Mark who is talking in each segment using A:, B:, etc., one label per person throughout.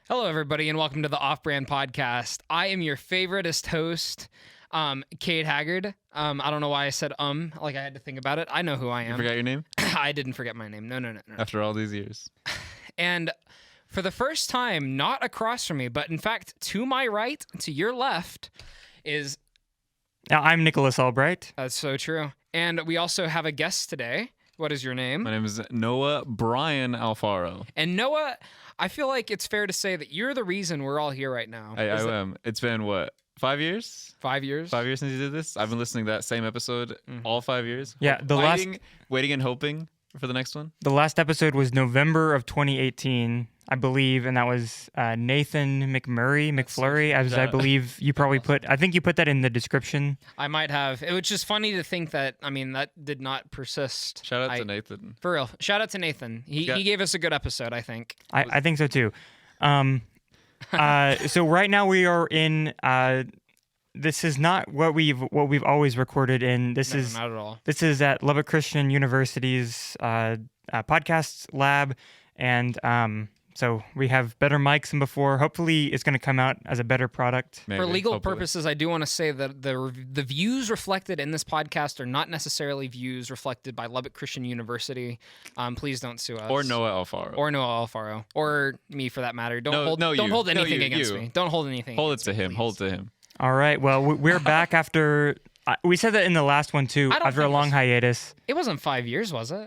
A: Hello, everybody, and welcome to the Off-Brand Podcast. I am your favoritist host, Cade Haggard. I don't know why I said like I had to think about it. I know who I am.
B: You forgot your name?
A: I didn't forget my name. No.
B: After all these years.
A: And for the first time, not across from me, but in fact, to my right, to your left, is...
C: I'm Nicholas Allbright.
A: That's so true. And we also have a guest today. What is your name?
B: My name is Noah Brian Alfaro.
A: And Noah, I feel like it's fair to say that you're the reason we're all here right now.
B: I am. It's been, what, 5 years?
A: 5 years?
B: 5 years since you did this? I've been listening to that same episode all 5 years.
C: Yeah,
B: Waiting and hoping for the next one.
C: The last episode was November of 2018, I believe, and that was Nathan McFlurry, as I believe you probably put. I think you put that in the description.
A: I might have. It was just funny to think that, that did not persist.
B: Shout out to Nathan.
A: For real. Shout out to Nathan. He gave us a good episode, I think.
C: I think so too. So right now we are in. This is not what we've always recorded in. This is
A: not at all.
C: This is at Lubbock Christian University's podcast lab, and so we have better mics than before. Hopefully, it's going to come out as a better product.
B: Maybe,
A: for legal purposes, I do want to say that the views reflected in this podcast are not necessarily views reflected by Lubbock Christian University. Please don't sue us.
B: Or Noah Alfaro.
A: Or me, for that matter. Don't hold anything against me. Don't hold anything.
B: Hold it to him.
A: Please.
B: Hold it to him.
C: All right. Well, we're back after. We said that in the last one too. After a long hiatus.
A: It wasn't 5 years, was it?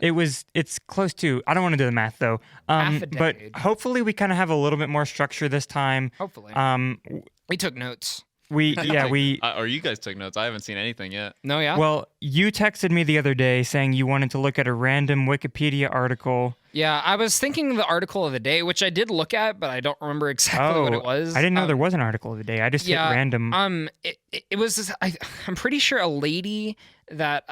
C: It's close to. I don't want to do the math though.
A: Half a
C: but
A: decade.
C: hopefully we kind of have a little bit more structure this time.
A: Hopefully. We took notes.
C: Or you
B: guys took notes. I haven't seen anything yet.
A: No, yeah?
C: Well, you texted me the other day saying you wanted to look at a random Wikipedia article.
A: Yeah, I was thinking the article of the day, which I did look at, but I don't remember exactly what it was.
C: I didn't know there was an article of the day. I just hit random.
A: It was. I'm pretty sure a lady that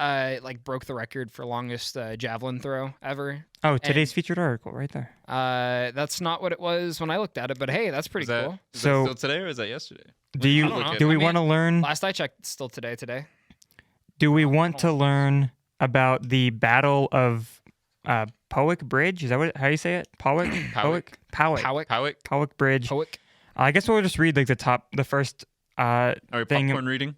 A: broke the record for longest javelin throw ever.
C: Oh, today's featured article right there.
A: That's not what it was when I looked at it, but hey, that's pretty cool.
B: Is that still today or is that yesterday?
C: Do we want to learn?
A: Last I checked, it's still today.
C: Do we want to learn about the Battle of Powick Bridge? Is that how you say it? Powick Bridge.
A: Powick.
C: I guess we'll just read the first
B: Are we
C: thing.
B: popcorn reading?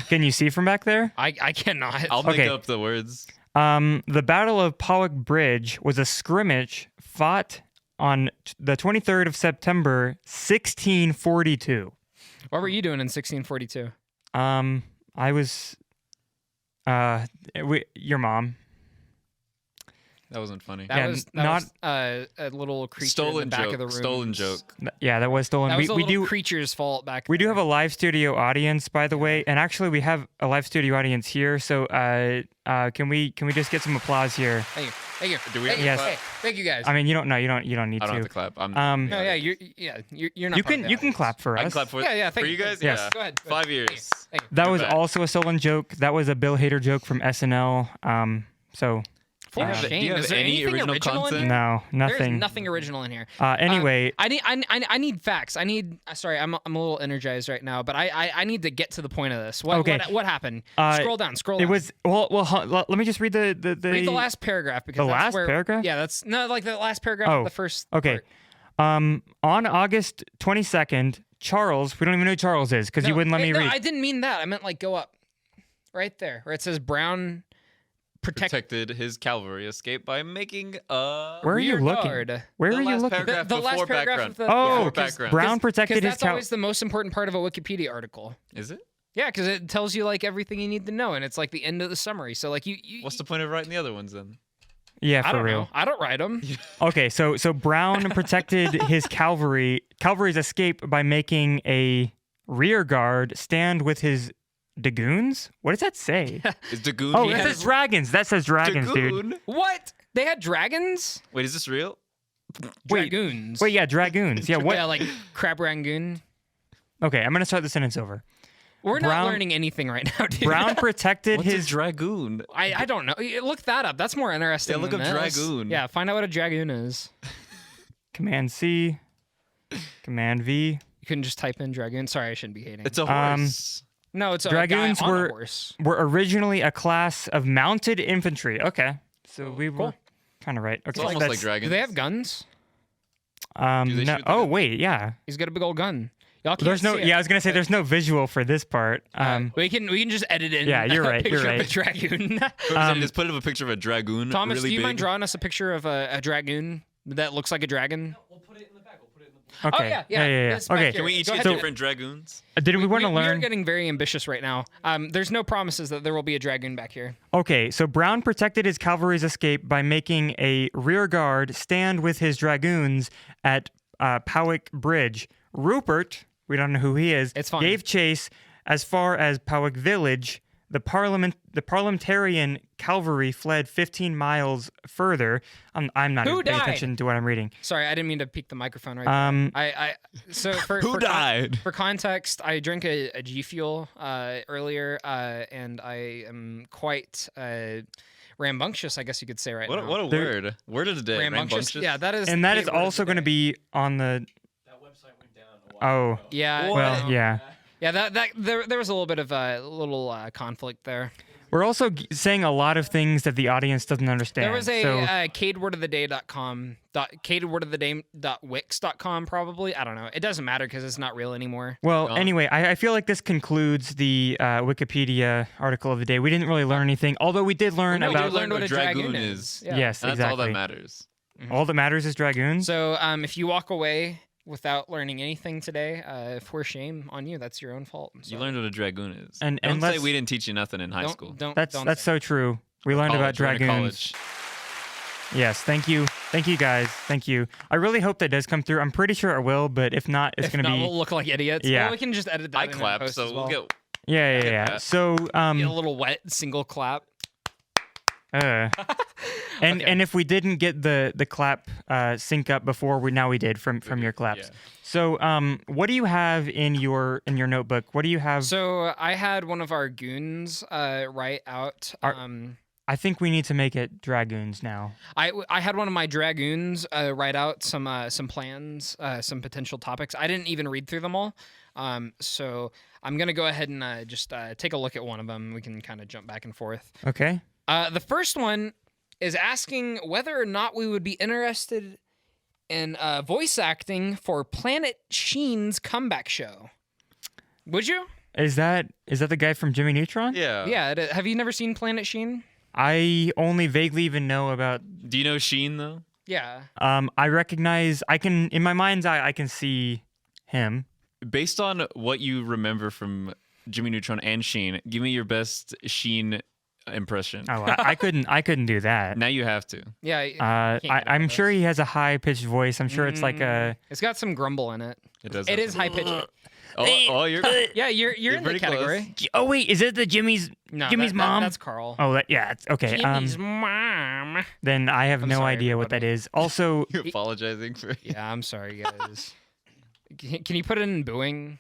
C: Can you see from back there?
A: I cannot.
B: I'll make up the words.
C: The Battle of Powick Bridge was a scrimmage fought on the 23rd of September, 1642.
A: What were you doing in 1642?
C: I was your mom.
B: That wasn't funny.
A: That was a little creature in the back of the room.
B: Stolen joke.
C: Yeah, that was stolen.
A: That was a little creature's fault back
C: We
A: there.
C: do have a live studio audience, by the way, and actually we have a live studio audience here. So can we just get some applause here?
A: Thank you.
B: Do we have
C: Yes.
B: to clap?
A: Hey, thank you guys.
C: I mean, you don't need
B: I don't
C: to.
B: have to clap.
A: No, yeah, you're not.
C: You can clap for us.
B: I can clap for
A: Yeah,
B: for
A: thank
B: you guys?
C: Yes.
B: Yeah.
A: Go ahead.
B: 5 years.
A: Thank you.
C: That was
B: bad.
C: also a stolen joke. That was a Bill Hader joke from SNL. So
A: For
B: Do
A: shame.
B: you have
A: Is there
B: any
A: anything
B: original
A: in
B: content?
A: here?
C: no,
A: There's
C: nothing.
A: nothing original in here.
C: Anyway,
A: I need facts. Sorry, I'm a little energized right now, but I need to get to the point of this. What happened? Scroll down.
C: it was let me just read the
A: Read the last paragraph because
C: The
A: that's
C: last
A: where,
C: paragraph?
A: Yeah, that's the last paragraph of the first.
C: Okay.
A: part.
C: On August 22nd, Charles. We don't even know who Charles is because you wouldn't let me read.
A: I didn't mean that. I meant go up, right there where it says Brown
B: Protected his cavalry escape by making a
C: Where are you
A: rear
C: looking?
A: guard.
C: Where are you looking?
B: Paragraph
A: The last
B: before
A: paragraph
B: background.
A: of the
C: Oh,
B: background.
C: Brown protected
A: Because
C: his
A: that's always the most important part of a Wikipedia article.
B: Is it?
A: Yeah, because it tells you everything you need to know, and it's the end of the summary. So you
B: What's the point of writing the other ones then?
C: Yeah,
A: I
C: for
A: don't
C: real.
A: know. I don't write them.
C: Okay, so Brown protected his cavalry's escape by making a rear guard stand with his dragoons. What does that say?
B: Is Dagoon?
C: Oh, that says dragons. That says dragons, dude.
B: Dagoon?
A: What? They had dragons?
B: Wait, is this real?
A: Dragoons.
C: Wait, yeah, dragoons. Yeah, what?
A: Yeah, crab rangoon.
C: Okay, I'm gonna start the sentence over.
A: We're not
C: Brown-
A: learning anything right now, dude.
C: Brown protected
B: What's
C: his
B: a dragoon?
A: I don't know. Look that up. That's more interesting.
B: Yeah, look
A: than
B: up
A: this.
B: dragoon.
A: Yeah, find out what a dragoon is.
C: Command C, Command V.
A: You couldn't just type in dragoon. Sorry, I shouldn't be hating.
B: It's a horse.
A: No, it's
C: Dragoons
A: a guy on
C: were-
A: a horse.
C: Were originally a class of mounted infantry. Okay, so we were
A: Cool.
C: kind of right. Okay,
B: It's almost
C: that's-
B: like dragons.
A: Do they have guns?
B: Do they
C: No.
B: shoot the
C: Oh
B: gun?
C: wait, yeah.
A: He's got a big old gun. Y'all can't
C: There's no.
A: see it.
C: Yeah, I was gonna say there's no visual for this part.
A: We can just edit in.
C: Yeah, you're right,
A: A
C: you're
A: picture of a
C: right.
A: dragoon.
B: Just put up a picture of a dragoon.
A: Thomas,
B: really
A: do you mind
B: big.
A: drawing us a picture of a dragoon that looks like a dragon?
D: We'll put it in the bag. We'll put it in the book.
A: Oh
C: Okay.
A: yeah. This back
C: Okay.
A: here.
B: Can we each
A: Go
B: get
A: ahead, do it.
B: different dragoons?
C: Did we want to
A: We are
C: learn?
A: getting very ambitious right now. There's no promises that there will be a dragoon back here.
C: Okay, so Brown protected his cavalry's escape by making a rear guard stand with his dragoons at Powick Bridge. Rupert, we don't know who he is,
A: It's fine.
C: gave chase as far as Powick Village. The parliamentarian cavalry fled 15 miles further. I'm not
A: Who
C: even paying
A: died?
C: attention to what I'm reading.
A: Sorry, I didn't mean to peek the microphone right
C: Um,
A: there. So for
B: Who died?
A: For context, I drank a G Fuel earlier, and I am quite rambunctious, I guess you could say right now.
B: What a word. Word of the day.
A: Rambunctious? Yeah, that is.
C: and that
A: the
C: is
A: word of
C: also
A: the
C: going to
A: day.
C: be on the.
D: That website went down a while
C: Oh,
D: ago.
A: Yeah.
C: well, yeah.
A: Yeah, that there was a little bit of a little conflict there.
C: We're also saying a lot of things that the audience doesn't understand.
A: There was a
C: so,
A: cadewordoftheday.com, cadewordoftheday.wix.com probably. I don't know. It doesn't matter because it's not real anymore.
C: well,
B: gone.
C: anyway, I feel like this concludes the Wikipedia article of the day. We didn't really learn anything, although we did learn
A: No, we
C: about.
A: did learn what a dragoon
B: dragoon
A: is.
B: is.
A: Yeah.
C: Yes,
B: And that's
C: exactly.
B: all that matters.
C: All that matters is dragoons.
A: So if you walk away without learning anything today, for shame on you. That's your own fault.
B: You learned what a dragoon is.
C: And
B: Don't say
C: let's-
B: we didn't teach you nothing in high
A: Don't,
B: school.
A: Don't, don't
C: That's
A: say
C: so true. We learned about
B: College, we're in
C: dragoons.
B: college.
C: Yes, thank you guys, thank you. I really hope that does come through. I'm pretty sure it will, but if not, it's
A: If
C: gonna
A: not,
C: be
A: we'll look like idiots.
C: Yeah.
A: Well, we can just edit that
B: I
A: in
B: clap,
A: post
B: so
A: as well.
B: we'll get.
C: yeah.
B: that.
C: So
A: Get a little wet single clap.
C: and
A: Okay.
C: and if we didn't get the clap sync up before, we did from your claps.
B: Yeah.
C: So what do you have in your notebook? What do you have?
A: So I had one of our goons write out.
C: I think we need to make it dragoons now.
A: I had one of my dragoons write out some plans, some potential topics. I didn't even read through them all. So I'm gonna go ahead and just take a look at one of them. We can kind of jump back and forth.
C: Okay.
A: The first one is asking whether or not we would be interested in voice acting for Planet Sheen's comeback show. Would you?
C: Is that the guy from Jimmy Neutron?
B: Yeah.
A: Yeah. Have you never seen Planet Sheen?
C: I only vaguely even know about.
B: Do you know Sheen though?
A: Yeah.
C: I recognize. I can in my mind's eye. I can see him.
B: Based on what you remember from Jimmy Neutron and Sheen, give me your best Sheen impression.
C: Oh, I couldn't do that.
B: Now you have to.
A: Yeah.
C: I'm
A: get over
C: sure
A: this.
C: he has a high pitched voice. I'm sure it's like a.
A: It's got some grumble in it.
B: It does.
A: It
B: have
A: is
B: to.
A: high pitched.
B: Oh, you're.
A: Yeah, you're in the
B: pretty close.
A: category.
C: Oh wait, is it the Jimmy's
A: No,
C: Jimmy's mom?
A: That's Carl.
C: Oh, yeah. It's, okay.
A: Jimmy's mom.
C: Then I have
A: I'm
C: no
A: sorry,
C: idea what that
A: everybody.
C: is. Also,
B: You're apologizing for.
A: Yeah, I'm sorry, guys. Can you put it in booing?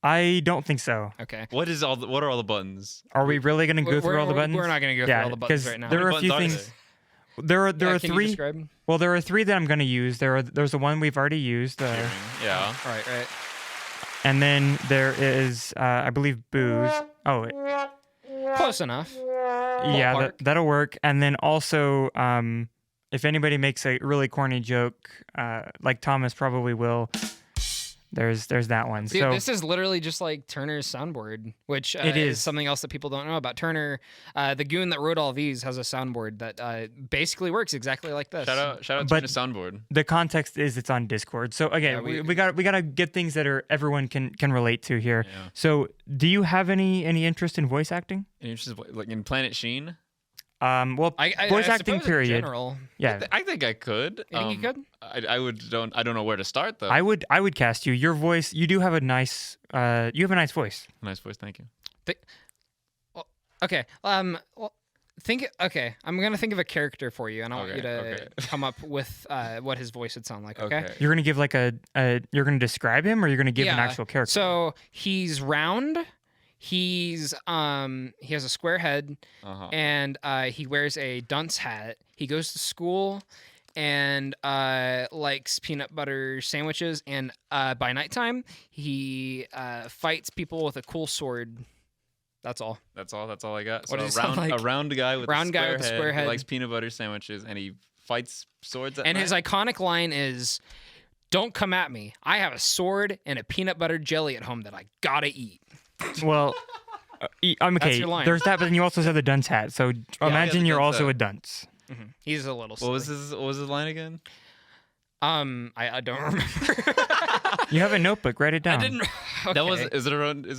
C: I don't think so.
A: Okay.
B: What are all the buttons?
C: Are we really gonna go through all the buttons?
A: We're not going to go
C: Yeah,
A: through all the buttons
C: 'cause
A: right now.
C: there are a
B: What
C: few
B: buttons are
C: things. There are
A: can you
C: three.
A: describe?
C: Well, there are three that I'm gonna use. There's the one we've already used.
B: Yeah.
A: Right.
C: And then there is, I believe, booze. Oh,
A: Close enough.
C: yeah,
A: Ballpark.
C: that'll work. And then also, if anybody makes a really corny joke, like Thomas probably will, there's that one.
A: Dude,
C: so
A: this is literally just like Turner's soundboard, which
C: It
A: is
C: is.
A: something else that people don't know about. Turner, the goon that wrote all these, has a soundboard that basically works exactly like this.
B: Shout out
C: But-
B: to the soundboard.
C: the context is it's on Discord. So again,
A: Yeah,
C: we gotta get things that everyone can relate to here.
B: Yeah.
C: So do you have any interest in voice acting?
B: And you're just like in Planet Sheen.
C: Well,
A: I
C: voice
A: suppose
C: acting
A: in
C: period.
A: general.
C: Yeah,
B: I think I could.
A: You think you could?
B: I don't know where to start though.
C: I would cast you. Your voice, you do have a nice you have a nice voice.
B: Nice voice, thank you.
A: Okay. Well, Okay. I'm gonna think of a character for you, and I want you
B: Okay,
A: to
B: okay.
A: come up with what his voice would sound like. Okay.
C: You're gonna give like you're gonna describe him, or you're gonna give an
A: Yeah.
C: actual character.
A: So he's round. He has a square head,
B: Uh-huh.
A: and he wears a dunce hat. He goes to school and likes peanut butter sandwiches. And by nighttime, he fights people with a cool sword. That's all.
B: That's all I got.
A: What
B: So
A: does he sound like?
B: a round guy with
A: Round
B: a
A: guy
B: square
A: with a
B: head
A: square
B: who
A: head.
B: likes peanut butter sandwiches, and he fights swords at
A: And
B: night?
A: his iconic line is, "Don't come at me. I have a sword and a peanut butter jelly at home that I gotta eat."
C: Well, I'm okay.
A: your line.
C: There's that, but then you also have the dunce hat. So imagine
B: the
C: you're
B: dunce
C: also
B: hat.
C: a dunce.
A: He's a little.
B: What was
A: silly.
B: his line again?
A: I don't remember.
C: You have a notebook. Write it down.
A: I didn't. Okay.
B: That was is it a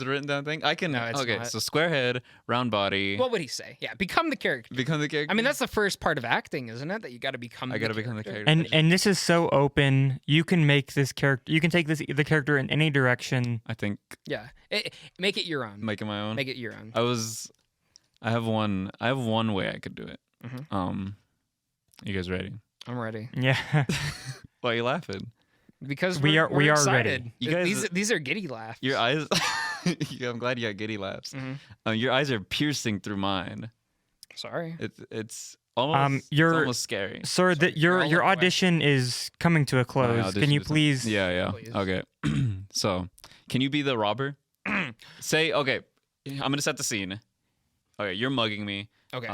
B: written down thing? I can.
A: No, it's
B: okay,
A: not.
B: so square head, round body.
A: What would he say? Yeah, become the character.
B: Become the character.
A: I mean, that's the first part of acting, isn't it? That you got to become.
B: I gotta become the character.
C: And this is so open. You can make this character. You can take the character in any direction.
B: I think
A: Yeah, make it your own.
B: making my own.
A: Make it your own.
B: I have one way I could do it.
A: Mhm.
B: You guys ready?
A: I'm ready
C: Yeah.
B: Why are you laughing?
A: because
C: We
A: we're
C: are ready.
A: excited.
B: You guys-
A: These are giddy laughs.
B: Your eyes. Yeah, I'm glad you got giddy laughs. Your eyes are piercing through mine.
A: Sorry.
B: It's almost it's
C: you're-
B: almost scary.
C: Sir, that
A: You're all
C: your
A: look away.
C: audition is coming to a
B: My
C: close. Can
B: audition
C: you
B: is-
C: please?
B: Yeah.
A: Please.
B: Okay. So, can you be the robber? Say, okay. I'm gonna set the scene. Okay, you're mugging me.
A: Okay.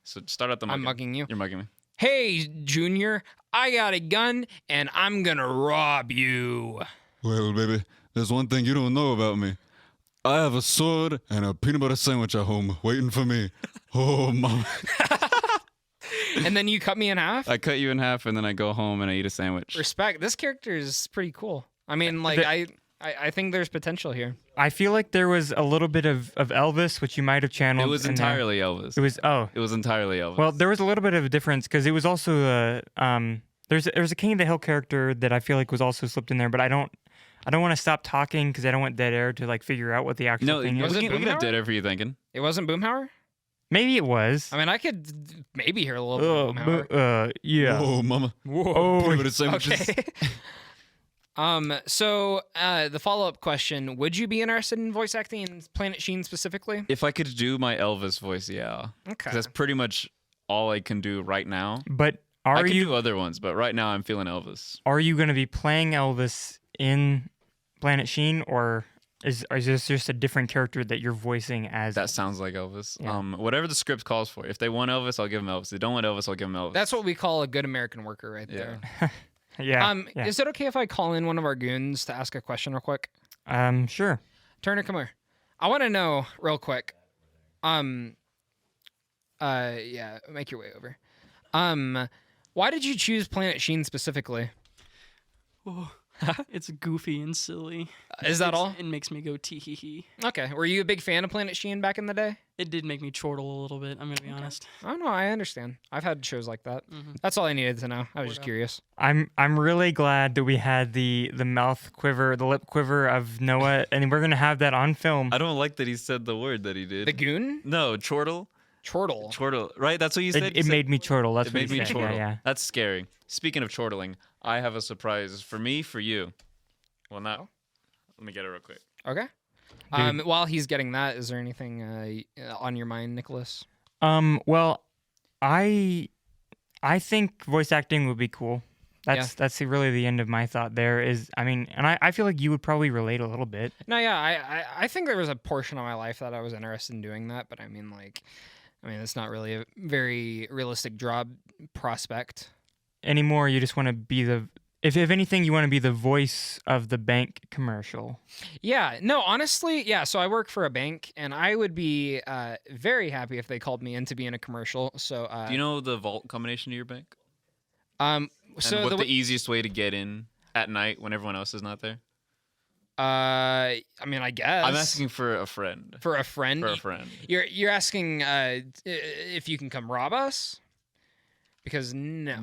B: So start out the mugging.
A: I'm mugging you.
B: You're mugging me.
A: Hey, Junior, I got a gun and I'm gonna rob you.
E: Well, baby, there's one thing you don't know about me. I have a sword and a peanut butter sandwich at home waiting for me. Oh, mama.
A: And then you cut me in half.
B: I cut you in half, and then I go home and I eat a sandwich.
A: Respect. This character is pretty cool. I mean, like I think there's potential here.
C: I feel like there was a little bit of Elvis, which you might have channeled.
B: It was
C: in there.
B: entirely Elvis.
C: It was
B: It was entirely Elvis.
C: Well, there was a little bit of a difference because it was also there's a King of the Hill character that I feel like was also slipped in there, but I don't want to stop talking because I don't want dead air to like figure out what the actual
B: no,
C: thing
B: we
C: is.
A: Was it
B: can have
A: Boomhauer?
B: dead air for you thinking.
A: It wasn't Boomhauer?
C: Maybe it was.
A: I mean, I could maybe hear a little bit of Boomhauer.
C: Yeah.
E: Oh, mama.
C: Oh,
E: Peanut butter sandwiches.
A: Okay. So the follow-up question, would you be interested in voice acting in Planet Sheen specifically?
B: If I could do my Elvis voice, yeah.
A: Okay.
B: 'Cause that's pretty much all I can do right now.
C: But
B: I
C: are
B: can
C: you
B: do other ones, but right now I'm feeling Elvis.
C: going to be playing Elvis in Planet Sheen, or is this just a different character that you're voicing as?
B: That sounds like Elvis.
C: Yeah.
B: Whatever the script calls for. If they want Elvis, I'll give them Elvis. If they don't want Elvis, I'll give them Elvis.
A: That's what we call a good American worker right there.
C: yeah. Yeah.
A: Is it okay if I call in one of our goons to ask a question real quick?
C: Sure.
A: Turner, come here. I want to know real quick. Yeah, make your way over. Why did you choose Planet Sheen specifically?
F: Oh, it's goofy and silly.
A: Is that all?
F: It makes me go tee hee hee.
A: Okay. Were you a big fan of Planet Sheen back in the day?
F: It did make me chortle a little bit. I'm gonna be honest.
A: Oh no, I understand. I've had shows like that. That's all I needed to know. I was just curious.
C: I'm really glad that we had the mouth quiver, the lip quiver of Noah, and we're gonna have that on film.
B: I don't like that he said the word that he did.
A: The goon?
B: No, chortle.
A: Chortle.
B: Chortle, right? That's what you said?
C: It
B: You said-
C: made me chortle. That's
B: It
C: what
B: made
C: he
B: me
C: said.
B: chortle.
C: Yeah.
B: That's scary. Speaking of chortling, I have a surprise for me, for you. Well, now, let me get it real quick.
A: Okay. While he's getting that, is there anything on your mind, Nicholas?
C: Well, I think voice acting would be cool. That's really the end of my thought. There is, I mean, and I feel like you would probably relate a little bit.
A: No, yeah, I think there was a portion of my life that I was interested in doing that, but I mean, it's not really a very realistic job prospect.
C: Anymore, you just want to be the. If anything, you want to be the voice of the bank commercial.
A: Yeah, no, honestly, yeah. So I work for a bank, and I would be very happy if they called me in to be in a commercial. So
B: Do you know the vault combination to your bank?
A: so
B: And what
A: the
B: the easiest way to get in at night when everyone else is not there?
A: I mean, I guess
B: I'm asking for a friend.
A: for a friend.
B: For a friend.
A: You're asking if you can come rob us? Because no,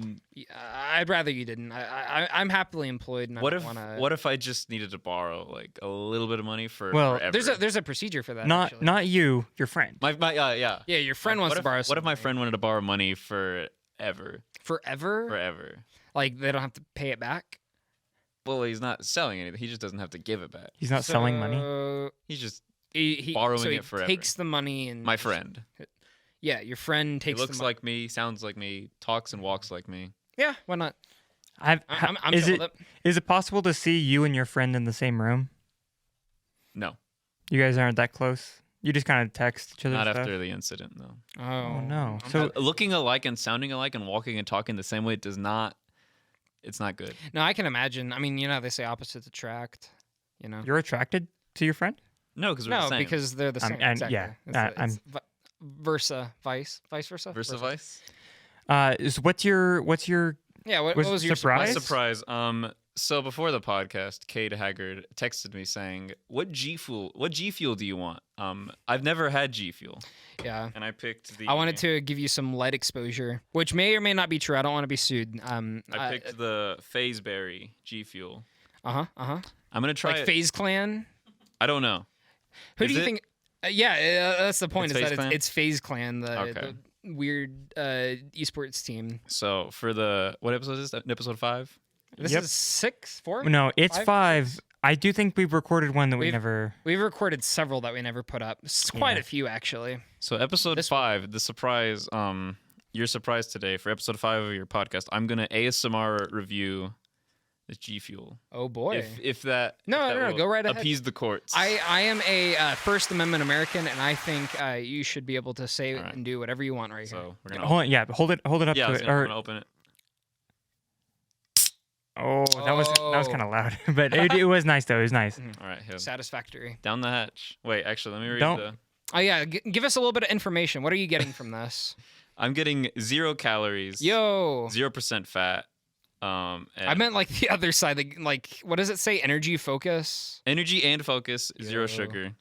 A: I'd rather you didn't. I'm happily employed, and I
B: What
A: don't
B: if
A: wanna...
B: what if I just needed to borrow like a little bit of money for
C: Well,
B: forever?
A: There's a procedure for that.
C: Not
A: actually.
C: not you, your friend.
B: my yeah.
A: Yeah, your friend wants
B: What
A: to
B: if-
A: borrow.
B: What if my
A: something.
B: friend wanted to borrow money forever?
A: Forever? Like they don't have to pay it back.
B: Well, he's not selling anything. He just doesn't have to give it back.
C: He's not selling money.
A: So
B: He's just
A: he
B: borrowing
A: so he
B: it forever.
A: Takes the money and
B: my friend.
A: Yeah, your friend
B: He
A: takes.
B: looks
A: the money.
B: like me, sounds like me, talks and walks like me.
A: Yeah, why not?
C: I'm is
A: chill
C: it
A: with it.
C: is it possible to see you and your friend in the same room?
B: No.
C: You guys aren't that close. You just kind of text each other
B: Not
C: stuff?
B: after the incident, though.
C: Oh no. So
B: Looking alike and sounding alike and walking and talking the same way does not. It's not good.
A: No, I can imagine. I mean, they say opposites attract.
C: you're attracted to your friend?
B: No, because we're the
A: No,
B: same.
A: because they're the same.
C: and
A: exactly.
C: yeah,
A: It's vice versa.
B: Versa vice.
C: So what's your
A: Yeah. What
C: Was
A: was your
C: surprise?
A: surprise?
B: Surprise. So before the podcast, Cade Haggard texted me saying, What G Fuel do you want? I've never had G Fuel.
A: Yeah.
B: And I picked the
A: I wanted to give you some light exposure, which may or may not be true. I don't want to be sued.
B: I picked the Phaseberry G Fuel.
A: I'm
B: I'm gonna try
A: like
B: it.
A: FaZe Clan.
B: I don't know.
A: Who
B: Is
A: do you
B: it?
A: think? That's the point.
B: It's
A: Is
B: FaZe
A: that
B: Clan?
A: it's FaZe Clan,
B: Okay.
A: the weird esports team.
B: So for the what episode is that? Episode 5?
A: This
C: Yep.
A: is 6, 4.
C: No, it's
A: Five?
C: 5. I do think we've recorded one that we
A: We've-
C: never.
A: We've recorded several that we never put up. Quite
C: Yeah.
A: a few actually.
B: So episode
A: This
B: 5, the surprise, your surprise today for episode 5 of your podcast. I'm gonna ASMR review the G Fuel.
A: Oh boy.
B: If that
A: No,
B: if that
A: no,
B: will
A: go right ahead.
B: appease the courts.
A: I am a First Amendment American, and I think you should be able to say
B: All right.
A: and do whatever you want right here.
B: so we're gonna
C: Hold on, yeah, hold it up
B: yeah, I
C: to
B: was
C: it.
B: gonna, I'm
C: Or,
B: gonna open it.
C: oh, that was
A: Oh.
C: kind of loud, but it was nice though. It was nice.
B: All right, here.
A: Satisfactory.
B: Down the hatch. Wait, actually, let me read
C: Don't-
B: the.
A: Oh yeah, give us a little bit of information. What are you getting from this?
B: I'm getting 0 calories.
A: Yo,
B: 0% fat.
A: I
B: And
A: meant like the other side. Like what does it say? Energy, focus.
B: energy and focus, 0
A: Yo.
B: sugar.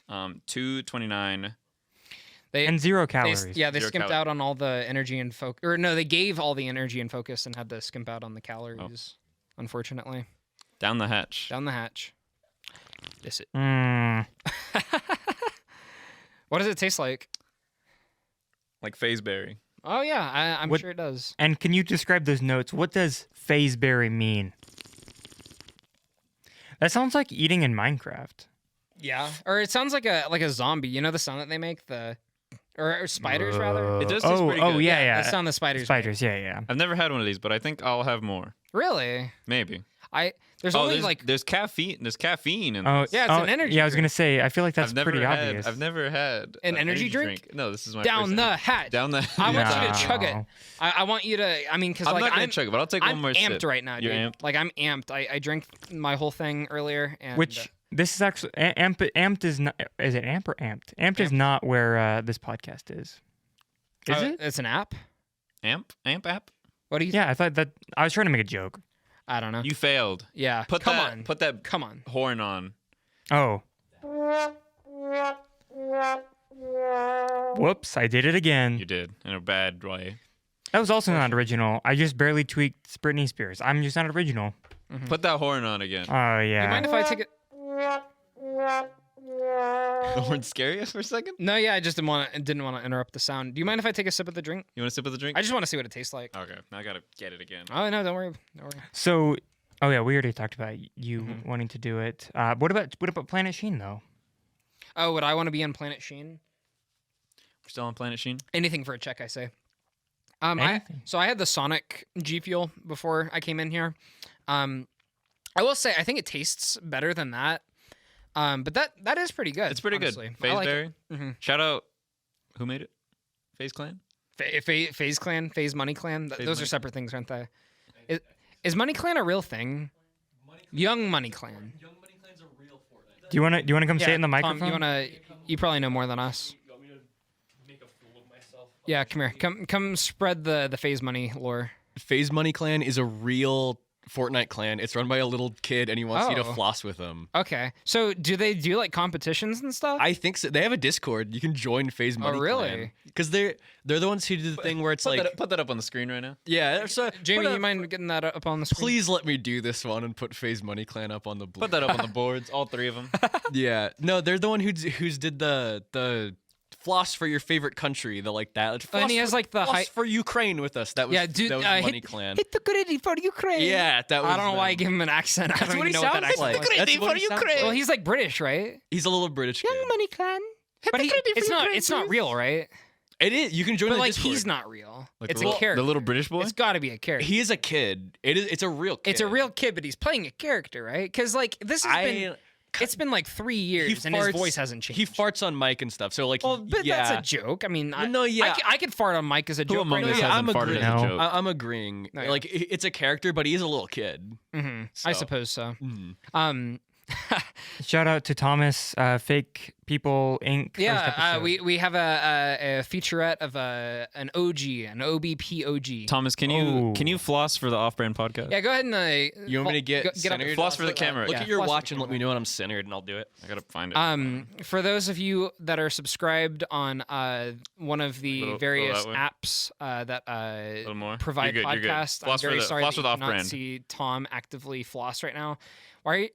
B: 229.
A: They
C: And 0
A: they
C: calories.
A: yeah they
B: 0
A: skimped
B: calories.
A: out on all the energy and focus. Or no, they gave all the energy and focus and had to skimp out on the calories. Unfortunately,
B: Down the hatch.
A: down the hatch. This it.
C: Mm,
A: What does it taste like?
B: Like Phaseberry.
A: Oh yeah, I'm
C: What-
A: sure it does.
C: and can you describe those notes? What does phaseberry mean? That sounds like eating in Minecraft.
A: Yeah, or it sounds like a zombie. You know the sound that they make, or spiders rather.
B: It does taste
C: Oh,
B: pretty
C: oh
B: good.
C: yeah, yeah.
A: The sound the spiders. make.
C: Spiders, yeah.
B: I've never had one of these, but I think I'll have more.
A: Really?
B: Maybe.
A: There's
B: oh,
A: only
B: there's,
A: like
B: there's caffeine. There's caffeine in
C: Oh,
B: this.
A: Yeah, it's
C: oh,
A: an energy
C: Yeah, I was
A: drink.
C: gonna say. I feel like that's
B: I've never
C: pretty
B: had,
C: obvious.
B: I've never had
A: An energy drink?
B: No, this is my
A: down
B: first
A: the
B: time.
A: hatch.
B: Down the.
A: I want you to
C: No.
A: chug it. I want you to. I mean, because
B: I'm
A: like
B: not gonna
A: I'm
B: chug it, but I'll take
A: I'm
B: one more
A: amped
B: sip.
A: right now, dude.
B: You're amped.
A: Like I'm amped. I drank my whole thing earlier, and
C: Which this is actually amped is not. Is it amp or amped? Amped is not where this podcast is. Is it?
A: It's an app.
B: Amp app.
A: What do you?
C: Yeah, I thought that I was trying to make a joke.
A: I don't know.
B: You failed.
A: Yeah.
B: Put
A: Come
B: that.
A: on.
B: Put that
A: Come on.
B: horn on.
C: Oh. Whoops! I did it again.
B: You did in a bad way.
C: That was also not original. I just barely tweaked Britney Spears. I'm just not original.
B: Put that horn on again.
C: Oh yeah.
A: You mind if I take it?
B: The horn scare you for a second?
A: No, yeah. I just didn't want to interrupt the sound. Do you mind if I take a sip of the drink?
B: You want to sip of the drink?
A: I just want to see what it tastes like.
B: Okay, now I gotta get it again.
A: Oh no, don't worry. Don't worry.
C: So, oh yeah, we already talked about you
A: Mm-hmm.
C: wanting to do it. What about Planet Sheen though?
A: Oh, would I want to be on Planet Sheen?
B: We're still on Planet Sheen.
A: Anything for a check, I say.
C: Anything.
A: So I had the Sonic G Fuel before I came in here. I will say I think it tastes better than that. But that is pretty good.
B: It's pretty
A: honestly.
B: good.
A: I like
B: Phaseberry.
A: it. Mhm.
B: Shout out. Who made it? FaZe Clan.
A: FaZe Clan, FaZe Money Clan.
B: FaZe
A: Those
B: Money-
A: are separate things, aren't they? Is Money Clan a real thing? Young Money Clan.
D: Young Money Clan's a real Fortnite.
C: Do you want to come say it in the
A: Tom,
C: microphone?
A: you probably know more than us.
D: You want me to make a fool of myself?
A: Yeah, come here. Come spread the FaZe Money lore.
G: FaZe Money Clan is a real Fortnite clan. It's run by a little kid, and he wants you to
A: Oh.
G: floss with him.
A: Okay. So do they do like competitions and stuff?
G: I think so. They have a Discord. You can join FaZe Money
A: really?
G: Because they're the ones who do the thing where it's like,
B: Put that up on the screen right now.
G: yeah. So
A: Jamie,
G: put
A: you
G: up-
A: mind getting that up on the screen?
G: Please let me do this one and put FaZe Money Clan up on the blue.
B: Put that up on the boards. All 3 of them.
G: Yeah. No, they're the one who's did the floss for your favorite country. The like that.
A: Oh, and he has like the
G: floss
A: high.
G: for Ukraine with us. That was
A: Yeah, dude.
G: that was Money Clan.
A: Hit the credit for Ukraine.
G: Yeah, that was.
A: I don't know why I
G: them.
A: give him an accent. I don't
G: what
A: even
G: he
A: know what that
G: sounds
A: accent
G: like.
A: was.
G: That's what he sounds
A: Well,
G: like.
A: he's like British, right?
G: He's a little British kid.
A: Young Money Clan. But it's not real, right?
G: It is. You can join
A: But
G: the
A: like
G: Discord.
A: he's not real.
B: Like
A: It's
B: the
A: a
B: little,
A: character.
B: The little British boy.
A: It's got to be a character.
G: He is a kid. It's a real kid.
A: It's a real kid, but he's playing a character, right? Because like this has been It's been like 3 years, and his voice hasn't changed.
G: He farts on mic and stuff. So like,
A: Well, but
G: yeah.
A: that's a joke. I mean,
G: yeah.
A: I could fart on mic as a joke.
B: among
A: right
B: us
A: now.
B: hasn't
G: I'm
B: farted
G: agreeing.
B: as a
C: No.
B: joke?
G: I'm agreeing.
A: Yeah.
G: Like it's a character, but he is a little kid.
A: I
G: So.
A: suppose so.
G: Mhm.
C: Shout out to Thomas, Fake People Inc. first
A: Yeah,
C: episode.
A: we have a featurette of an OG, an OBP OG.
B: Thomas, can you floss for the off-brand podcast?
A: Yeah, go ahead and
G: You want me to get
A: up.
G: centered?
B: Floss for the camera.
G: Look
A: Yeah,
G: at your
A: floss for
G: watch
A: the
G: and let me know when I'm centered, and I'll do it.
B: I gotta find it.
A: For those of you that are subscribed on one of the
B: Little
A: various
B: that way.
A: apps that
B: little more.
A: provide
B: You're good, you're good.
A: podcasts, I'm
B: Floss for
A: very
B: the-
A: sorry
B: floss
A: that
B: with
A: you cannot
B: off-brand.
A: see Tom actively floss right now. Why?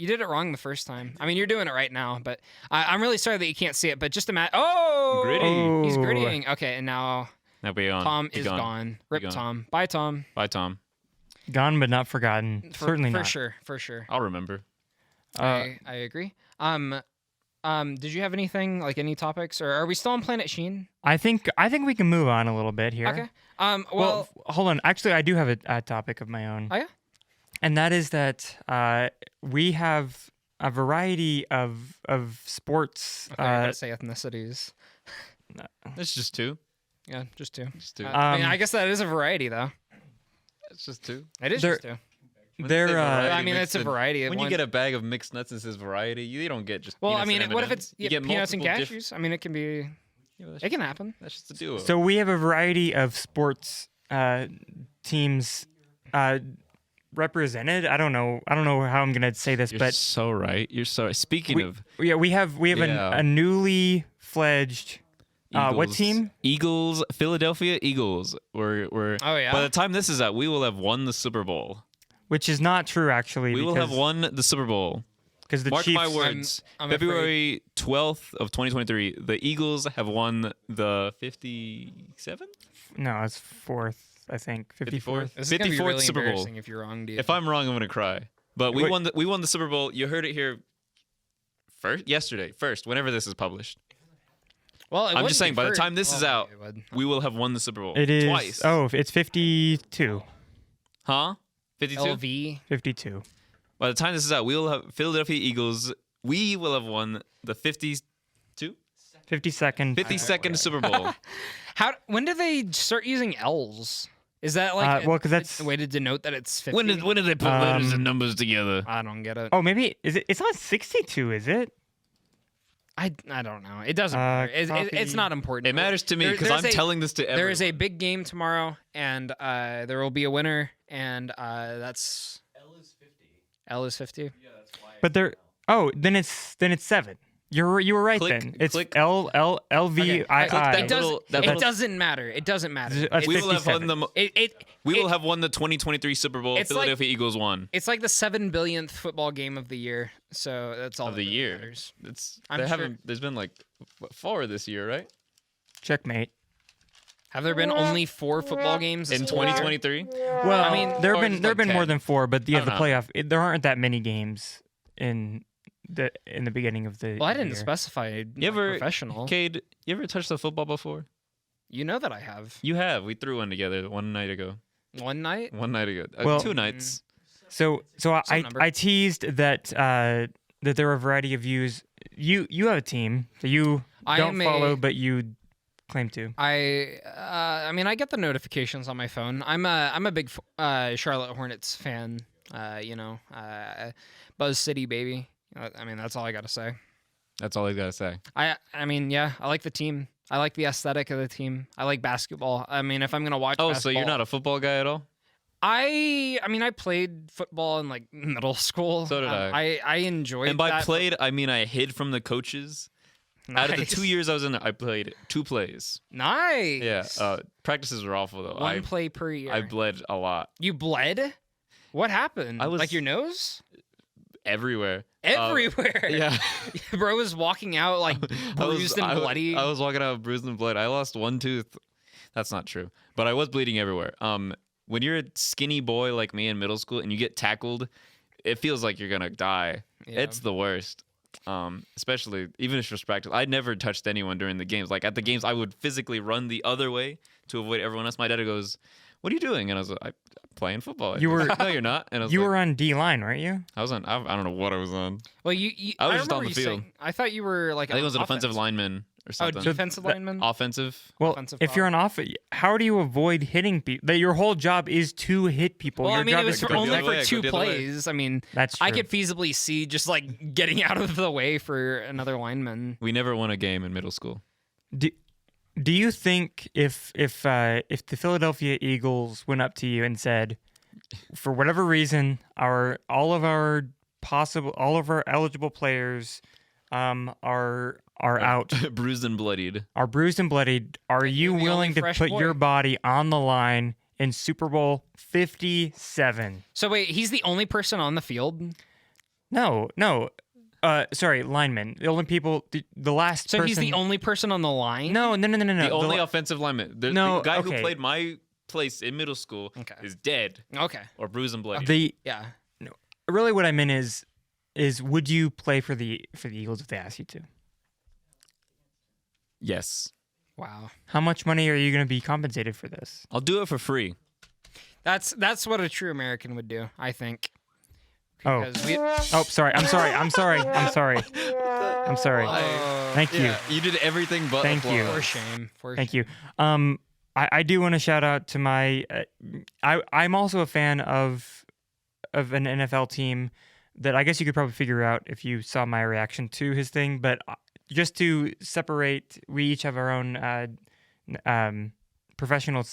A: You did it wrong the first time. I mean, you're doing it right now, but I'm really sorry that you can't see it. But just imagine. Oh,
B: Gritty.
A: He's
C: Oh.
A: grittying. Okay, and now
B: Now be on.
A: Tom
B: Be
A: is gone. Rip
B: gone.
A: Tom. Bye, Tom.
B: Bye, Tom.
C: Gone but not forgotten. Certainly
A: for
C: not.
A: sure, for sure.
B: I'll remember.
A: I agree. Did you have anything like any topics, or are we still on Planet Sheen?
C: I think we can move on a little bit here.
A: Okay.
C: Well,
A: Well,
C: hold on. Actually, I do have a topic of my own.
A: oh yeah.
C: And that is that we have a variety of sports.
A: Okay, I gotta say ethnicities.
B: It's just two.
A: Yeah, just two.
B: Just two.
A: I mean,
C: Um,
A: I guess that is a variety, though.
B: It's just two.
A: It is
C: There-
A: just two.
C: They're
A: I mean, it's a variety. Of
B: When you
A: one-
B: get a bag of mixed nuts and says variety, you don't get just.
A: well, I
B: peanuts
A: mean,
B: and
A: what if
B: M&Ms.
A: it's
B: You get
A: peanuts and
B: multiple
A: cashews? I mean, it can be. It can happen.
B: That's just a duo.
C: so we have a variety of sports teams represented. I don't know how I'm gonna say this,
B: You're
C: but
B: so right. You're so right. Speaking
C: we,
B: of
C: yeah, we have
B: Yeah.
C: a newly fledged. What
B: Eagles-
C: team?
B: Eagles, Philadelphia Eagles. We're.
A: Oh, yeah?
B: By the time this is out, we will have won the Super Bowl.
C: Which is not true, actually.
B: We will have won the Super Bowl.
C: because the
B: Mark
C: Chiefs.
B: my words.
A: I'm
B: February 12th of 2023, the Eagles have won the 57th?
C: No, it's fourth. I think 54th.
A: This is gonna be
B: 54th
A: really
B: Super Bowl.
A: embarrassing if you're wrong, dude.
B: If I'm wrong, I'm gonna cry. But we
C: Wait.
B: won the Super Bowl. You heard it here yesterday, whenever this is published.
A: well, it
B: I'm
A: wouldn't
B: just saying,
A: be
B: by the
A: first.
B: time this is
A: Well,
B: out,
A: it would.
B: we will have won the Super Bowl.
C: It is.
B: Twice.
C: Oh, it's 52.
B: Huh? 52?
A: LV.
C: 52.
B: By the time this is out, we will have Philadelphia Eagles. We will have won the 52?
C: 52nd.
B: 52nd Super Bowl.
A: When did they start using L's? Is that like
C: well, 'cause that's-
A: a way to denote that it's 50?
B: when did they put letters and numbers together?
A: I don't get it.
C: Oh, maybe is it? It's not 62, is it?
A: I don't know. It doesn't
C: Uh,
A: matter. It's
C: copy.
A: not important.
B: It matters to me because
A: there's
B: I'm telling this to everyone.
A: There is a big game tomorrow, and there will be a winner, and that's L is 50.
C: But there. Oh, then it's 7. You were right
B: Click-
C: then. It's
B: click-
C: LVII.
B: Click that
A: It does.
B: little- that
A: It
B: little-
A: doesn't matter. It doesn't matter.
C: That's
B: we will have won
C: 57.
B: the. We will have won the 2023 Super Bowl.
A: It's like-
B: Philadelphia Eagles won
A: It's like the 7 billionth football game of the year. So that's all
B: of
A: that
B: the
A: really
B: year.
A: matters.
B: It's
A: I'm
B: they
A: sure-
B: haven't. There's been like 4 this year, right?
C: Checkmate.
A: Have there been only 4 football games
B: In
A: this whole year?
B: 2023.
C: Well,
A: I mean,
C: there
B: or
C: have
B: just
C: been
B: like
C: more
B: 10.
C: than 4, but you
B: I
C: have the
B: don't know.
C: playoff. There aren't that many games in the beginning of the.
A: Well, I didn't
C: year.
A: specify.
B: You ever,
A: professional?
B: Cade? You ever touched the football before?
A: You know that I have.
B: You have. We threw one together one night ago.
A: One night.
B: One night ago.
C: Well-
B: 2 nights.
C: So
A: Some
C: I
A: number.
C: teased that that there are a variety of views. You have a team that you
A: I
C: don't
A: am
C: follow,
A: a-
C: but you claim to.
A: I mean, I get the notifications on my phone. I'm a big Charlotte Hornets fan. Buzz City, baby. I mean, that's all I gotta say.
B: That's all I gotta say.
A: I mean, yeah, I like the team. I like the aesthetic of the team. I like basketball. I mean, if I'm gonna watch,
B: Oh, so
A: basketball,
B: you're not a football guy at all?
A: I mean, I played football in like middle school.
B: So did I.
A: I enjoyed.
B: And by
A: that.
B: played, I mean I hid from the coaches. Out of the 2
A: Nice.
B: years I was in there, I played 2 plays.
A: Nice.
B: Yeah. Practices were awful though.
A: One play per year.
B: I bled a lot.
A: You bled? What happened?
B: I was-
A: like your nose?
B: Everywhere.
A: Everywhere.
B: Yeah.
A: Bro was walking out like bruised and bloody.
B: I was walking out bruised and blood. I lost 1 tooth. That's not true. But I was bleeding everywhere. When you're a skinny boy like me in middle school and you get tackled, it feels like you're gonna die.
A: Yeah.
B: It's the worst. Especially even if it's practice. I never touched anyone during the games. Like at the games, I would physically run the other way to avoid everyone else. My dad goes, "What are you doing?" And I was like, "I'm playing football."
C: You were-
B: No, you're not. And I was
C: You
B: like,
C: were on D line, weren't you?
B: I was on. I don't know what I was on.
A: Well, you
B: I was just on
A: remember
B: the
A: you
B: field.
A: saying- I thought you were like
B: I think it was an
A: an
B: offensive lineman or
A: Oh,
B: something.
A: defensive lineman.
B: Offensive.
C: Well,
A: Offensive
C: if you're on off, how do you avoid hitting people? That your whole job is to hit people.
A: Well,
C: your
A: I mean,
C: job
A: it was
C: is to
A: for
B: go the
A: only
B: other
A: for
B: way, go
A: 2
B: the other way.
A: plays. I mean,
C: That's
A: I
C: true.
A: could feasibly see just like getting out of the way for another lineman.
B: We never won a game in middle school.
C: Do you think if the Philadelphia Eagles went up to you and said, for whatever reason, all of our eligible players are out,
B: Bruised and bloodied.
C: are bruised and bloodied, are you
A: the
C: willing
A: only
C: to
A: fresh
C: put
A: boy.
C: your body on the line in Super Bowl 57?
A: So wait, he's the only person on the field.
C: No. Sorry, lineman. The only people, the last
A: So
C: person.
A: he's the only person on the line.
C: No.
B: The only offensive lineman. The
C: No,
B: guy who
C: okay.
B: played my place in middle school
A: Okay.
B: is dead
A: Okay.
B: or bruised and bloodied.
C: The
A: Yeah.
C: really what I meant is would you play for the Eagles if they asked you to?
B: Yes.
A: Wow.
C: How much money are you going to be compensated for this?
B: I'll do it for free.
A: That's what a true American would do, I think.
C: Oh.
A: Because we,
C: Oh, sorry. I'm sorry. Thank you.
B: You did everything but
C: Thank you.
B: applause.
A: for shame. For
C: Thank you. I do want to shout out to my. I'm also a fan of an NFL team that I guess you could probably figure out if you saw my reaction to his thing. But just to separate, we each have our own professional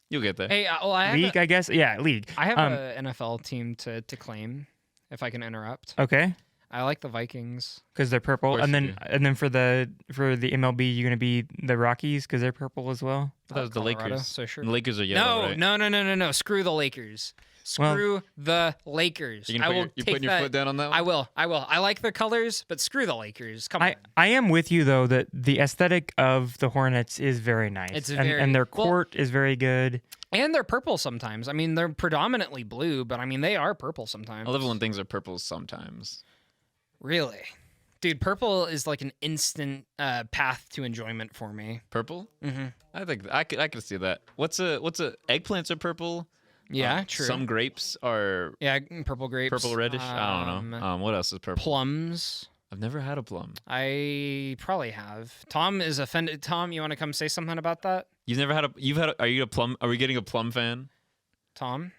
B: You'll get there.
A: Hey, well, I have
C: league, I guess. Yeah, league.
A: I have
C: Um,
A: an NFL team to claim, if I can interrupt.
C: Okay,
A: I like the Vikings.
C: because they're purple,
B: course
C: and
B: you
C: then for the MLB, you're gonna be the Rockies because they're purple as well.
B: That was the
A: Colorado,
B: Lakers.
A: So sure.
B: The Lakers are yellow,
A: No,
B: right?
A: no. Screw the Lakers.
C: Well-
A: Screw the Lakers.
B: You
A: I will
B: you
A: take
B: putting your
A: that.
B: foot down on that one?
A: I will. I like their colors, but screw the Lakers. Come on.
C: I am with you though that the aesthetic of the Hornets is very nice.
A: It's
C: and,
A: very-
C: and their
A: well-
C: court is very good.
A: And they're purple sometimes. I mean, they're predominantly blue, but I mean, they are purple sometimes.
B: I love it when things are purple sometimes.
A: Really? Dude, purple is like an instant path to enjoyment for me.
B: Purple?
A: Mm-hmm.
B: I think I could see that. What's a eggplants are purple?
A: Yeah, true.
B: Some grapes are
A: Yeah, purple grapes.
B: purple reddish. I don't know. What else is purple?
A: Plums.
B: I've never had a plum.
A: I probably have. Tom is offended. Tom, you want to come say something about that?
B: You've never had a. You've had. Are you a plum? Are we getting a plum fan?
A: Tom?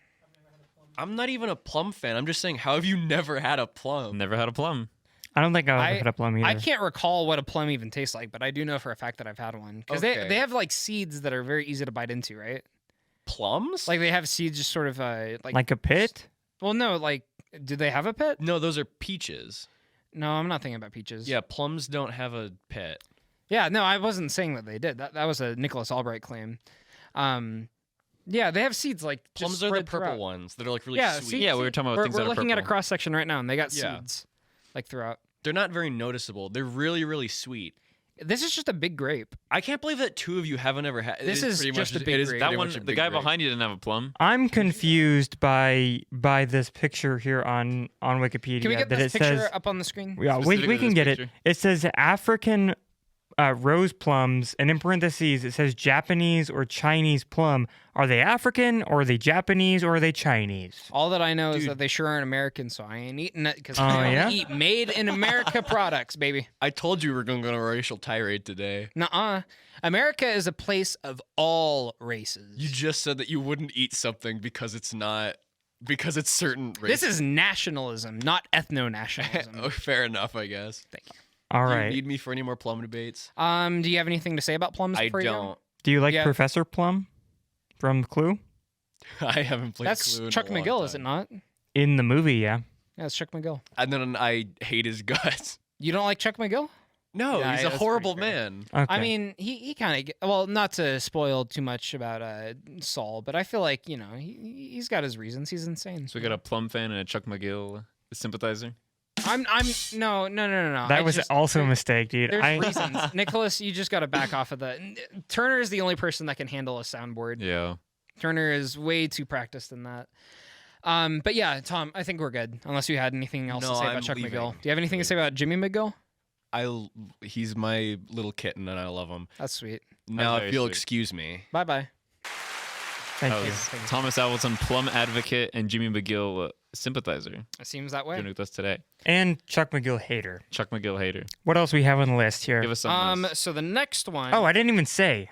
G: I'm not even a plum fan. I'm just saying, how have you never had a plum?
B: Never had a plum.
C: I don't think I'll
A: I-
C: ever hit a plum either.
A: I can't recall what a plum even tastes like, but I do know for a fact that I've had one. Because
G: Okay.
A: they have like seeds that are very easy to bite into, right?
G: Plums?
A: Like they have seeds just sort of
C: Like a pit?
A: Well, no, like do they have a pit?
G: No, those are peaches.
A: No, I'm not thinking about peaches.
G: Yeah, plums don't have a pet.
A: Yeah, no, I wasn't saying that they did. That was a Nicholas Allbright claim. Yeah, they have seeds like just
G: Plums are the
A: spread
G: purple
A: throughout.
G: ones that are like really
A: Yeah,
G: sweet.
A: see-
B: Yeah, we were talking about
A: We're,
B: things
A: we're
B: that are
A: looking at a
B: purple.
A: cross section right now, and they got
G: Yeah.
A: seeds like throughout.
G: They're not very noticeable. They're really, really sweet.
A: This is just a big grape.
G: I can't believe that two of you haven't ever had.
A: This is just a big
G: it is
A: grape.
B: That
G: pretty
B: one,
G: much a
B: the
G: big
B: guy
G: grape.
B: behind you didn't have a plum.
C: I'm confused by this picture here on Wikipedia.
A: Can we get
C: that
A: this
C: it
A: picture
C: says,
A: up on the screen?
C: Yeah, we
B: Specifically
C: can
B: this
C: get it.
B: picture?
C: It says African rose plums, and in parentheses it says Japanese or Chinese plum. Are they African, or are they Japanese, or are they Chinese?
A: All that I know is
G: Dude.
A: that they sure aren't American, so I ain't eating it because
C: Oh,
A: I only
C: yeah?
A: eat made in America products, baby.
G: I told you we were going to go on a racial tirade today.
A: Nuh-uh. America is a place of all races.
G: You just said that you wouldn't eat something because it's not because it's certain race.
A: This is nationalism, not ethno-nationalism.
G: Oh, fair enough, I guess.
A: Thank you.
C: All
G: Do
C: right.
G: you need me for any more plum debates?
A: Do you have anything to say about plums?
G: I
A: before you go?
G: don't.
C: Do you like
A: Yeah.
C: Professor Plum from Clue?
G: I haven't played
A: That's
G: Clue in
A: Chuck
G: a long
A: McGill, is it
G: time.
A: not?
C: In the movie, yeah.
A: Yeah, it's Chuck McGill.
G: And then I hate his guts.
A: You don't like Chuck McGill?
G: No,
A: Yeah,
G: he's a
A: that's pretty
G: horrible
A: fair.
G: man.
C: Okay.
A: I mean, he kind of well, not to spoil too much about Saul, but I feel like he's got his reasons. He's insane.
B: So we got a plum fan and a Chuck McGill sympathizer.
A: I'm no.
C: that was also a mistake, dude.
A: There's reasons. Nicholas, you just got to back off of that. Turner is the only person that can handle a soundboard.
B: Yeah.
A: Turner is way too practiced in that. But yeah, Tom, I think we're good. Unless you had anything else to
G: No,
A: say about
G: I'm
A: Chuck
G: leaving.
A: McGill. Do you have anything to say about Jimmy McGill?
G: He's my little kitten and I love him.
A: That's sweet.
G: Now,
B: very
G: if you'll
B: sweet.
G: excuse me.
A: Bye bye.
C: Thank
B: That
C: you.
B: was Thomas Appleton, plum advocate, and Jimmy McGill sympathizer.
A: It seems that way.
B: Joining with us today.
C: And Chuck McGill hater.
B: Chuck McGill hater.
C: What else we have on the list here?
B: Give us something else.
A: So the next one.
C: Oh, I didn't even say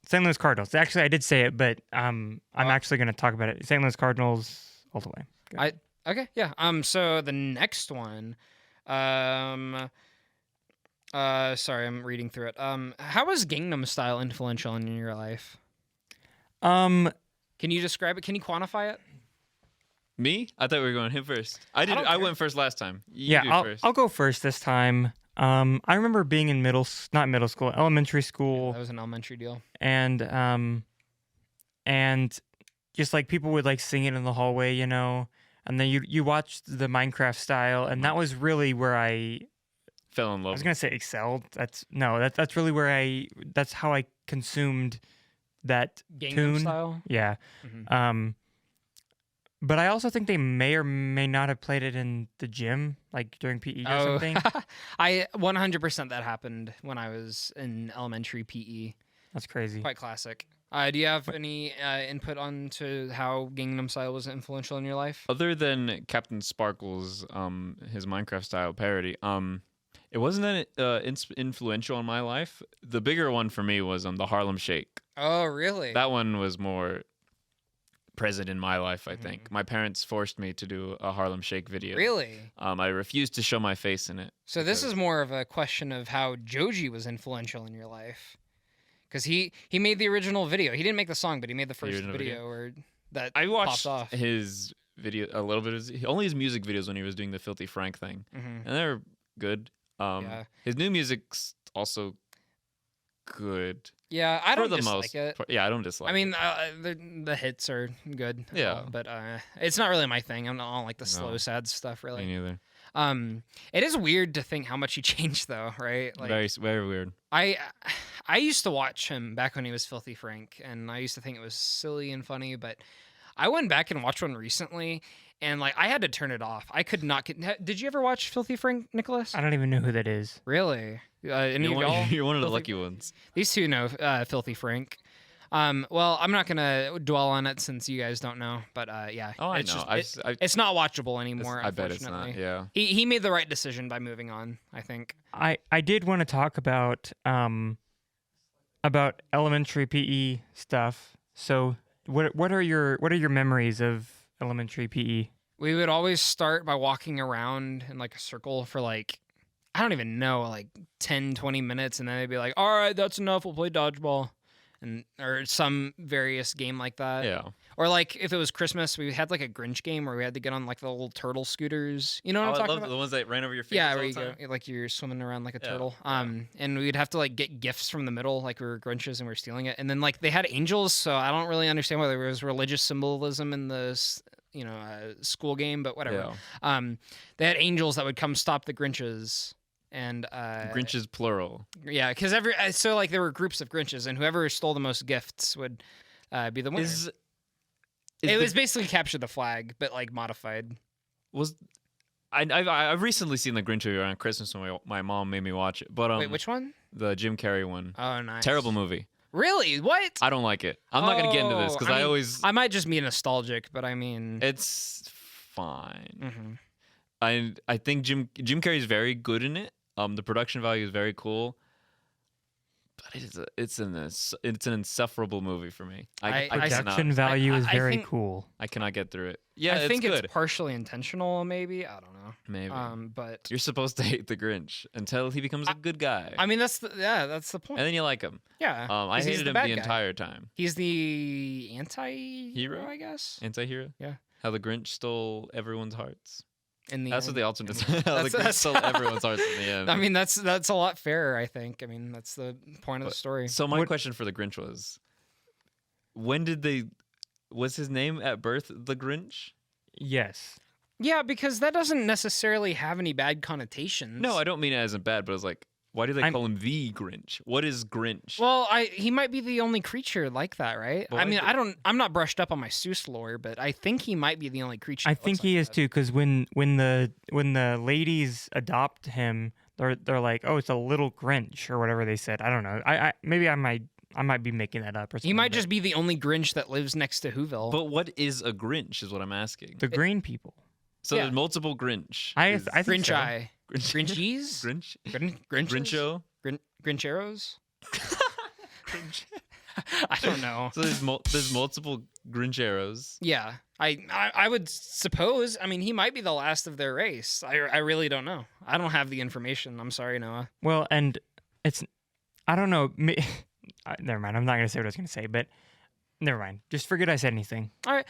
C: St. Louis Cardinals. Actually, I did say it, but I'm actually going to talk about it. St. Louis Cardinals all the way. Go.
A: Okay, yeah. So the next one. Sorry, I'm reading through it. How was Gangnam Style influential in your life? Can you describe it? Can you quantify it?
B: Me? I thought we were going him first. I
A: don't
B: I
A: care.
B: went first last time. You
C: Yeah,
B: do
C: I'll,
B: first.
C: I'll go first this time. I remember being in elementary school,
A: That was an elementary deal.
C: and just like people would like sing it in the hallway, you know, and then you watched the Minecraft style, and that was really where I
B: Fell in love.
C: was gonna say excelled. That's really where that's how I consumed that
A: Gangnam
C: tune.
A: Style.
C: Yeah.
A: Mhm.
C: But I also think they may or may not have played it in the gym, like during PE or something.
A: I 100% that happened when I was in elementary PE.
C: That's crazy.
A: Quite classic. Do you have any input onto how Gangnam Style was influential in your life?
B: Other than Captain Sparkle's his Minecraft style parody, it wasn't that influential in my life. The bigger one for me was the Harlem Shake.
A: Oh, really?
B: That one was more present in my life, I think. My parents forced me to do a Harlem Shake video.
A: Really?
B: I refused to show my face in it.
A: So this is more of a question of how Joji was influential in your life. Because he made the original video. He didn't make the song, but he made the first
B: original
A: video where that
B: I watched
A: popped off.
B: his video a little bit. Only his music videos when he was doing the Filthy Frank thing,
A: Mhm.
B: and they're good.
A: Yeah.
B: His new music's also good
A: Yeah, I
B: for
A: don't
B: the
A: dislike
B: most.
A: it.
B: Yeah, I don't dislike.
A: I mean, the hits are good. as
B: Yeah.
A: well, but it's not really my thing. I don't like the slow,
B: No.
A: sad stuff
B: me
A: really.
B: neither.
A: It is weird to think how much he changed though, right? Like
B: Very weird.
A: I used to watch him back when he was Filthy Frank, and I used to think it was silly and funny, but I went back and watched one recently, and like I had to turn it off. I could not get. Did you ever watch Filthy Frank, Nicholas?
C: I don't even know who that is.
A: Really? Any
B: You're
A: of
B: one,
A: y'all?
B: you're one of the
A: Filthy-
B: lucky ones.
A: These two know Filthy Frank. Well, I'm not gonna dwell on it since you guys don't know, but yeah.
B: Oh, I
A: it's
B: know.
A: just-
B: I
A: it's not watchable anymore.
B: I bet it's not.
A: unfortunately.
B: Yeah.
A: He made the right decision by moving on, I think.
C: I did want to talk about elementary PE stuff. So what are your memories of elementary PE?
A: We would always start by walking around in like a circle for like, I don't even know, like 10, 20 minutes. And then they'd be like, all right, that's enough. We'll play dodgeball. Or some various game like that.
B: Yeah.
A: Or like if it was Christmas, we had like a Grinch game where we had to get on like the little turtle scooters. You know what
B: Oh,
A: I'm
B: I
A: talking
B: love
A: about?
B: the ones that ran over your fingers.
A: Yeah,
B: all
A: where
B: the
A: you go,
B: time.
A: like you're swimming around like a
B: Yeah,
A: turtle.
B: yeah.
A: And we'd have to like get gifts from the middle, like we were Grinches and we were stealing it. And then like they had angels, so I don't really understand whether it was religious symbolism in the school game, but whatever.
B: Yeah.
A: They had angels that would come stop the Grinches. And
B: Grinches plural.
A: yeah, because so like there were groups of Grinches, and whoever stole the most gifts would be the winner. It was basically capture the flag, but like modified.
B: I've recently seen the Grinch movie around Christmas when my mom made me watch it. But
A: Wait, which one?
B: the Jim Carrey one.
A: Oh, nice.
B: Terrible movie.
A: Really? What?
B: I don't like it. I'm not gonna get into this because I
A: mean,
B: always.
A: I might just be nostalgic, but I mean.
B: It's fine.
A: Mhm.
B: I think Jim Carrey's very good in it. The production value is very cool, but it's an insufferable movie for me. I
C: Production
B: cannot,
C: value is
A: I
C: very
A: think-
C: cool.
B: I cannot get through it. Yeah,
A: I think
B: it's good.
A: it's partially intentional, maybe. I don't know.
B: Maybe
A: But
B: you're supposed to hate the Grinch until he becomes a good guy,
A: I mean, that's the point.
B: and then you like him.
A: Yeah.
B: I
A: 'cause he's
B: hated him
A: bad
B: the
A: guy.
B: entire time.
A: He's the anti-hero, I guess.
B: Anti-hero.
A: Yeah.
B: How the Grinch stole everyone's hearts.
A: In the
B: That's what
A: end.
B: the alternate. How the Grinch
A: That's-
B: stole everyone's hearts in the end.
A: I mean, that's a lot fairer, I think. I mean, that's the point of the story.
B: So my question for the Grinch was, was his name at birth the Grinch?
C: Yes.
A: Yeah, because that doesn't necessarily have any bad connotations.
B: No, I don't mean it as a bad, but it's like, why do they
C: I'm-
B: call him the Grinch? What is Grinch?
A: Well, he might be the only creature like that, right?
B: Well,
A: I mean,
B: I
A: I'm not brushed up on my Seuss lore, but I think he might be the only creature.
C: I
A: that
C: think
A: looks
C: he
A: like
C: is
A: that.
C: too, because when the ladies adopt him, they're like, oh, it's a little Grinch or whatever they said. I don't know. I maybe I might I might be making that up. Or something,
A: He might
C: but
A: just be the only Grinch that lives next to Whoville.
B: But what is a Grinch? Is what I'm asking.
C: the green people.
B: So
A: yeah.
B: there's multiple Grinch.
C: I think
A: Grinch
C: so.
A: Eye.
B: Grinch.
A: Grinchies?
B: Grinch.
A: Grinches?
B: Grincho.
A: Grincheros?
B: Grinch.
A: I don't know.
B: So there's multiple Grincheros.
A: Yeah, I would suppose. I mean, he might be the last of their race. I really don't know. I don't have the information. I'm sorry, Noah.
C: Well, and it's I don't know. Never mind. I'm not gonna say what I was gonna say, but never mind. Just forget I said anything.
A: All right.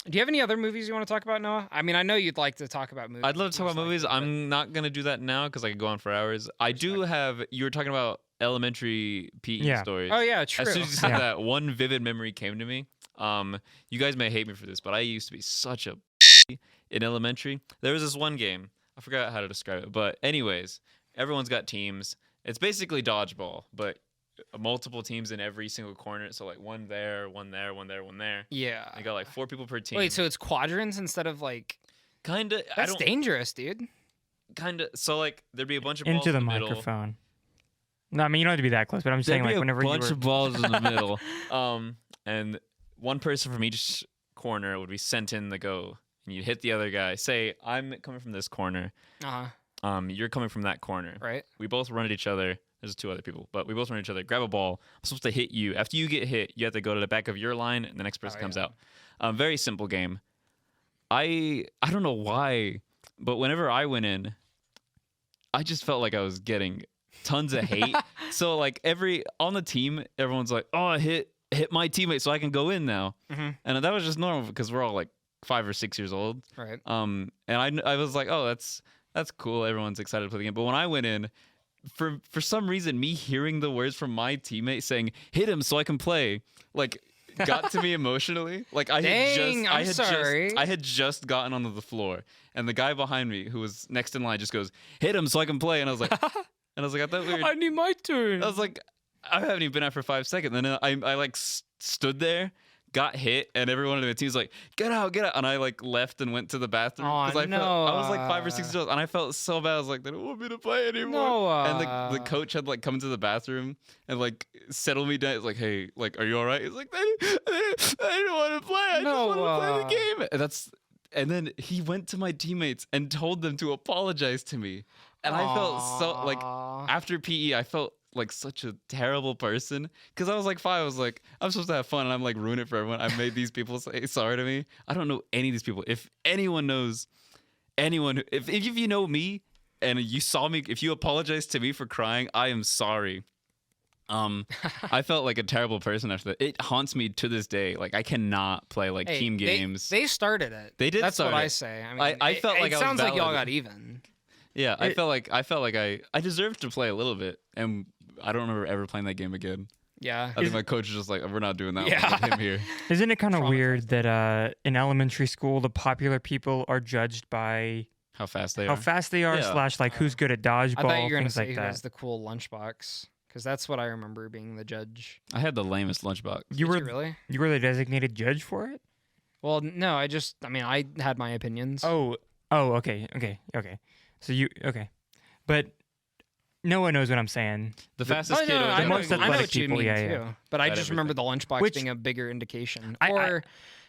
A: Do you have any other movies you want to talk about, Noah? I mean, I know you'd like to talk about movies.
B: I'd love to talk
A: most
B: about movies.
A: likely, but-
B: I'm not gonna do that now because I could go on for hours. I do have. You were talking about elementary PE
C: Yeah.
B: stories.
A: Oh yeah, true.
B: As soon as you said
C: Yeah.
B: that, one vivid memory came to me. You guys may hate me for this, but I used to be such a in elementary. There was this one game. I forgot how to describe it, but anyways, everyone's got teams. It's basically dodgeball, but multiple teams in every single corner. So like one there, one there, one there, one there.
A: Yeah.
B: I got like 4 people per team.
A: Wait, so it's quadrants instead of like?
B: kinda. I
A: That's
B: don't
A: dangerous, dude.
B: kinda. So like there'd be a bunch of balls
C: Into the
B: in the middle.
C: microphone. No, I mean you don't have to be that close, but I'm just saying
B: There'd
C: like
B: be a
C: whenever
B: bunch
C: you were
B: of balls in the middle, and one person from each corner would be sent in the go, and you'd hit the other guy. Say I'm coming from this corner, you're coming from that corner.
A: Right.
B: We both run at each other. There's 2 other people, but we both run at each other. Grab a ball. I'm supposed to hit you. After you get hit, you have to go to the back of your line, and the next person comes
A: yeah.
B: out. Very simple game. I don't know why, but whenever I went in, I just felt like I was getting tons of hate. So like on the team, everyone's like, "Oh, hit my teammate so I can go in now," and that was just normal because we're all like 5 or 6 years old.
A: Right.
B: And I was like, "Oh, that's cool. Everyone's excited to play the game." But when I went in, for some reason, me hearing the words from my teammate saying "hit him so I can play," like got to me emotionally. Like I
A: Dang, I'm sorry.
B: I had just gotten onto the floor, and the guy behind me who was next in line just goes, "Hit him so I can play," and I was like, I thought we were.
A: I need my turn.
B: I was like, I haven't even been out for 5 seconds. And then I like stood there, got hit, and everyone on the team was like, get out. And I like left and went to the bathroom.
A: Aw,
B: I was like 5 or 6
A: Noah.
B: years old, and I felt so bad. I was like, they don't want me to play anymore.
A: Noah.
B: And the coach had like come into the bathroom and like settle me down. It's like, hey, like, are you all right? He's like, I didn't want to play. I just want to play the game. And then he went to my teammates and told them to apologize to me. And I felt so like
A: Aw.
B: after PE, I felt like such a terrible person because I was like 5. I was like, I'm supposed to have fun, and I'm like ruining it for everyone. I made these people say sorry to me. I don't know any of these people. If anyone knows anyone, if you know me and you saw me, if you apologize to me for crying, I am sorry. I felt like a terrible person after that. It haunts me to this day. Like I cannot play like
A: Hey,
B: team games.
A: They started it.
B: They did
A: That's
B: start
A: what I
B: it.
A: say. I mean,
B: I felt like
A: it
B: I was
A: sounds like y'all
B: valid.
A: got even.
B: Yeah, I felt like I deserved to play a little bit, and I don't remember ever playing that game again.
A: Yeah.
B: I think my coach was just like, "We're not doing that
A: Yeah.
B: one with him here."
C: Isn't it kind of
A: Traumatized.
C: weird that in elementary school the popular people are judged by
B: How fast they
C: how
B: are.
C: fast they are
B: Yeah.
C: / like who's good at dodgeball,
A: I thought you were gonna
C: things
A: say
C: like
A: who has
C: that.
A: the cool lunchbox, because that's what I remember being the judge.
B: I had the lamest lunchbox.
C: You
A: Did
C: were
A: you really?
C: you were the designated judge for it?
A: Well, no. I mean, I had my opinions.
C: Oh, okay. So but no one knows what I'm saying.
B: The fastest
A: Oh,
B: kid.
A: no,
B: always
A: I
B: got
A: know,
C: most
B: the
A: I know
C: athletic
A: what you
C: people,
A: mean
C: yeah,
A: too.
C: yeah.
A: But I
B: At
A: just remember the lunchbox
C: Which-
A: being a bigger indication,
C: I-
A: or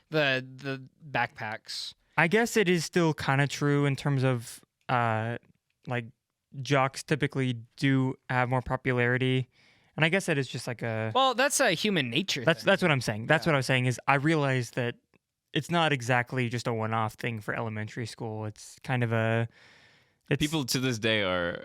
A: the backpacks.
C: I guess it is still kind of true in terms of like jocks typically do have more popularity, and I guess that is just like a
A: Well, that's a human nature.
C: that's
A: thing.
C: what I'm saying. That's
A: Yeah.
C: what I was saying is I realized that it's not exactly just a one-off thing for elementary school. It's kind of
B: People to this day are.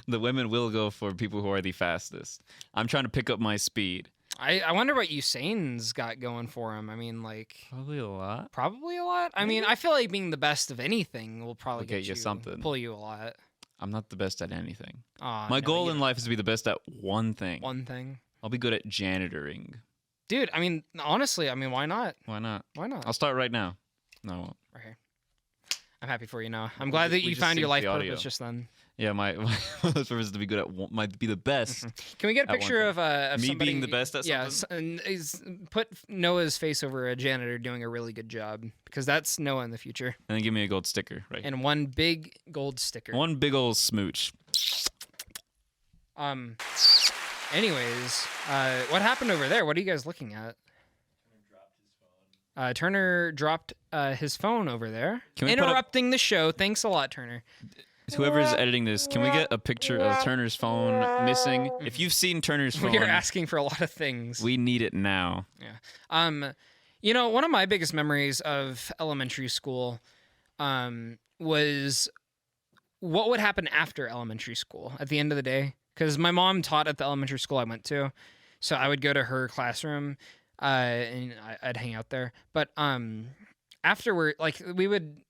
B: The women will go for people who are the fastest. I'm trying to pick up my speed.
A: I wonder what Usain's got going for him. I mean, like
B: Probably a lot.
A: probably a lot. I mean, I feel like being the best of anything will probably
B: Will get
A: get
B: you something.
A: pull you a lot.
B: I'm not the best at anything.
A: Aw,
B: My
A: no,
B: goal
A: you
B: in
A: don't-
B: life is to be the best at one thing.
A: one thing,
B: I'll be good at janitoring.
A: dude. I mean, honestly, I mean, why not?
B: Why not?
A: Why not?
B: I'll start right now. No, I won't.
A: Right here. I'm happy for you, Noah. I'm glad that
B: we
A: you
B: just
A: found your
B: synced
A: life
B: the audio.
A: purpose just then.
B: Yeah, my purpose is to be good at be the best.
A: Can we get a
B: At one
A: picture
B: thing.
A: of
B: Me
A: somebody,
B: being the best at
A: yeah,
B: something?
A: and put Noah's face over a janitor doing a really good job, because that's Noah in the future.
B: And then give me a gold sticker, right?
A: And one big gold sticker.
B: One big old smooch.
A: Anyways, what happened over there? What are you guys looking at? Turner dropped his phone over there,
B: Can we put up-
A: interrupting the show. Thanks a lot, Turner.
B: Whoever's editing this, can we get a picture of Turner's phone missing? If you've seen Turner's phone,
A: We are asking for a lot of things.
B: we need it now.
A: You know, one of my biggest memories of elementary school was what would happen after elementary school at the end of the day. Because my mom taught at the elementary school I went to, so I would go to her classroom and I'd hang out there. But afterward, like we would,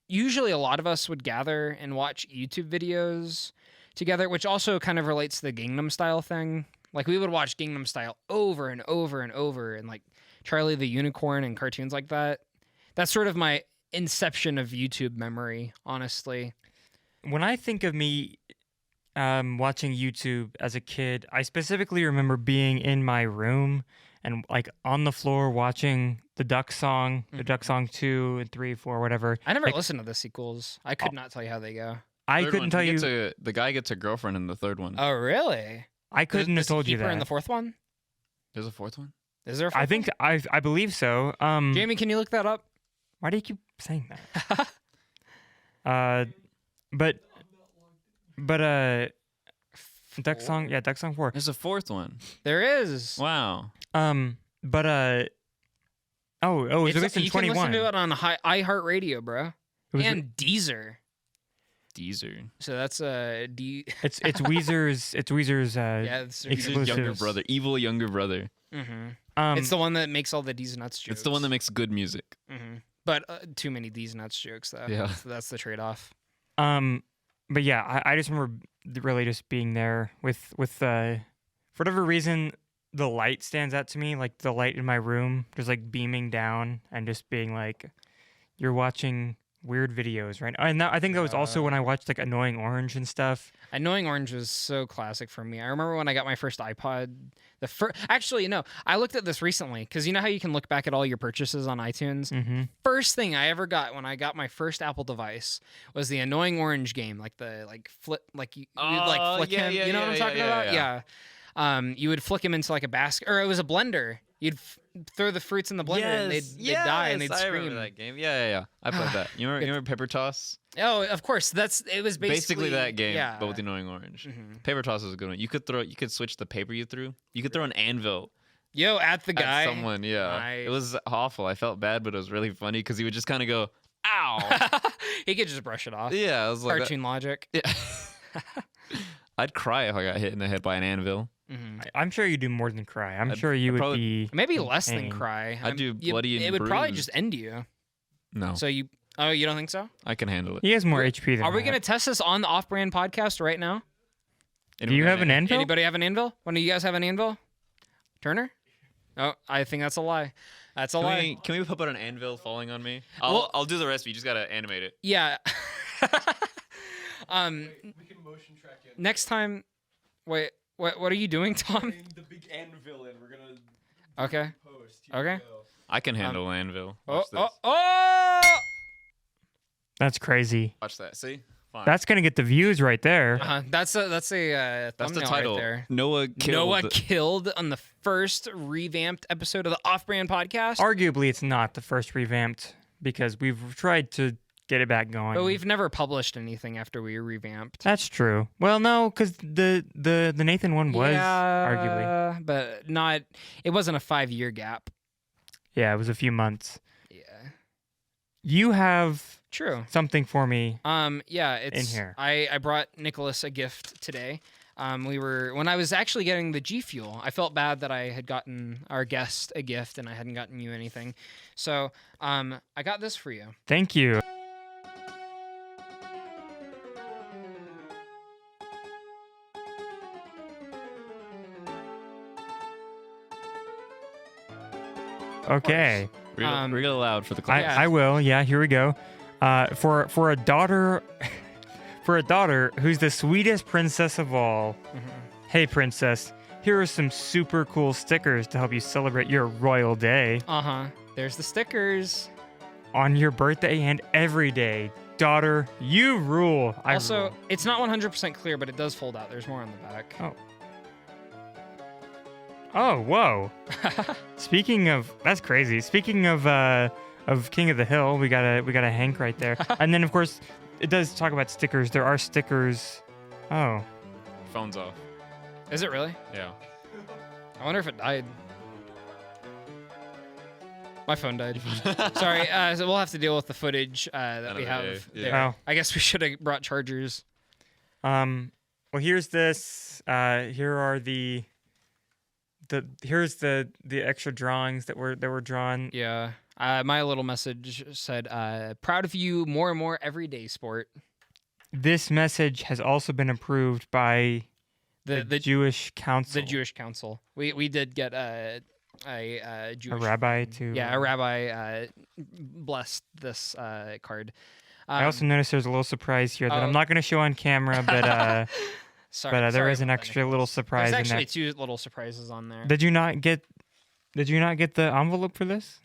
A: usually a lot of us would gather and watch YouTube videos together, which also kind of relates to the Gangnam Style thing. Like we would watch Gangnam Style over and over and over, and like Charlie the Unicorn and cartoons like that. That's sort of my inception of YouTube memory, honestly.
C: When I think of me watching YouTube as a kid, I specifically remember being in my room and like on the floor watching the Duck Song, the Duck Song 2 and 3, 4, whatever.
A: I never
C: Like,
A: listened to the sequels. I could not tell you how they go.
C: I
B: Third
C: couldn't
B: one,
C: tell
B: he
C: you.
B: gets the guy gets a girlfriend in the third one.
A: Oh, really?
C: I couldn't have
A: Does he
C: told you
A: keep her in the
C: that.
A: fourth one?
B: There's a fourth one?
A: Is there a fourth
C: I think I believe so.
A: one? Jamie, can you look that up?
C: Why do you keep saying that? But Duck Song, yeah, Duck Song 4.
B: There's a fourth one.
A: There is.
B: Wow.
C: But it's released in
A: you can
C: 21.
A: listen to it on iHeartRadio, bro,
C: It was-
A: and Deezer.
B: Deezer.
A: So that's
C: It's Weezer's
A: yeah, it's
B: Deezer's younger
C: Exclusives.
B: brother. Evil younger brother.
A: it's the one that makes all the D's nuts jokes.
B: It's the one that makes good music.
A: But too many D's nuts jokes though.
B: Yeah.
A: So that's the trade-off.
C: But yeah, I just remember really just being there with for whatever reason the light stands out to me, like the light in my room just like beaming down and just being like, you're watching weird videos, right? And I think that was also when I watched like Annoying Orange and stuff.
A: Annoying Orange was so classic for me. I remember when I got my first iPod. Actually, no, I looked at this recently because you know how you can look back at all your purchases on iTunes.
C: Mm-hmm.
A: First thing I ever got when I got my first Apple device was the Annoying Orange game, like flip, like you'd like flick him. You know what I'm talking about? Yeah. You would flick him into like a basket, or it was a blender. You'd throw the fruits in the blender and they'd die and they'd
B: I
A: scream.
B: remember that game. Yeah. I played that. You remember Paper Toss?
A: Oh, of course. It was basically
B: that game,
A: Yeah.
B: but with the Annoying Orange.
A: Mhm.
B: Paper Toss is a good one. You could switch the paper you threw. You could throw an anvil
A: Yo, at the guy.
B: at someone. Yeah,
A: Nice.
B: it was awful. I felt bad, but it was really funny because he would just kind of go, "Ow."
A: He could just brush it off.
B: Yeah, I was like,
A: Cartoon logic.
B: yeah. I'd cry if I got hit in the head by an anvil.
A: Mhm.
C: I'm sure you do more than cry. I'm
B: I'd
C: sure you would
B: probably-
C: be
A: Maybe
C: in
A: less than
C: pain.
A: cry.
B: I'd do bloody and
A: It would probably
B: bruised.
A: just end you.
B: No,
A: So you don't think so?
B: I can handle it.
C: He has more HP than
A: Are we
C: that.
A: gonna test this on the Off-Brand podcast right now?
C: Do you have an anvil?
A: Anybody have an anvil? One of you guys have an anvil? Turner? Oh, I think that's a lie. That's a lie.
B: Can we put an anvil falling on me?
A: Well-
B: I'll do the rest. You just gotta animate it.
A: Yeah.
D: We can motion track in.
A: Next time. Wait. What are you doing, Tom?
D: Putting the big anvil in. We're gonna
A: Okay.
D: post. Here
A: Okay.
D: we go.
B: I can handle an anvil.
A: Oh,
B: Watch this.
A: oh!
C: That's crazy.
B: Watch that. See? Fine.
C: That's gonna get the views right there.
A: That's a
B: That's the
A: thumbnail
B: title.
A: right there.
B: Noah killed.
A: Noah killed on the first revamped episode of the Off-Brand podcast.
C: Arguably, it's not the first revamped because we've tried to get it back going.
A: But we've never published anything after we revamped.
C: That's true. Well, no, because the Nathan one was arguably.
A: But not. It wasn't a 5-year gap.
C: Yeah, it was a few months.
A: Yeah.
C: You have
A: True.
C: something for me.
A: Yeah, it's
C: here.
A: I brought Nicholas a gift today. When I was actually getting the G Fuel, I felt bad that I had gotten our guest a gift and I hadn't gotten you anything. So, I got this for you.
C: Thank you. Okay.
B: Read it aloud for the class.
A: Yeah.
C: I will. Yeah, here we go. For a daughter, for a daughter who's the sweetest princess of all. Hey, princess, here are some super cool stickers to help you celebrate your royal day
A: There's the stickers.
C: on your birthday and every day. Daughter, you rule. I
A: Also,
C: rule.
A: it's not 100% clear, but it does fold out. There's more on the back.
C: Oh. Oh, whoa. Speaking of, that's crazy. Speaking of King of the Hill, we got a Hank right there. And then of course, it does talk about stickers. There are stickers. Oh,
B: Phone's off.
A: Is it really?
B: Yeah.
A: I wonder if it died. My phone died. Sorry. So we'll have to deal with the footage that we
B: Another
A: have
B: day,
A: there.
C: yeah.
A: I guess we should have brought chargers.
C: well, here's this. Here are here's the extra drawings that were drawn.
A: Yeah. My little message said, "Proud of you, more and more every day, sport."
C: This message has also been approved by the Jewish Council.
A: The Jewish Council. We did get a Jewish
C: rabbi to.
A: Yeah, a rabbi blessed this card.
C: I also noticed there's a little surprise here that
A: oh.
C: I'm not going to show on camera, but
A: sorry,
C: there
A: sorry
C: is an
A: about that,
C: extra
A: Nicholas.
C: little surprise
A: There's
C: in
A: actually
C: that.
A: 2 little surprises on there.
C: Did you not get the envelope for this?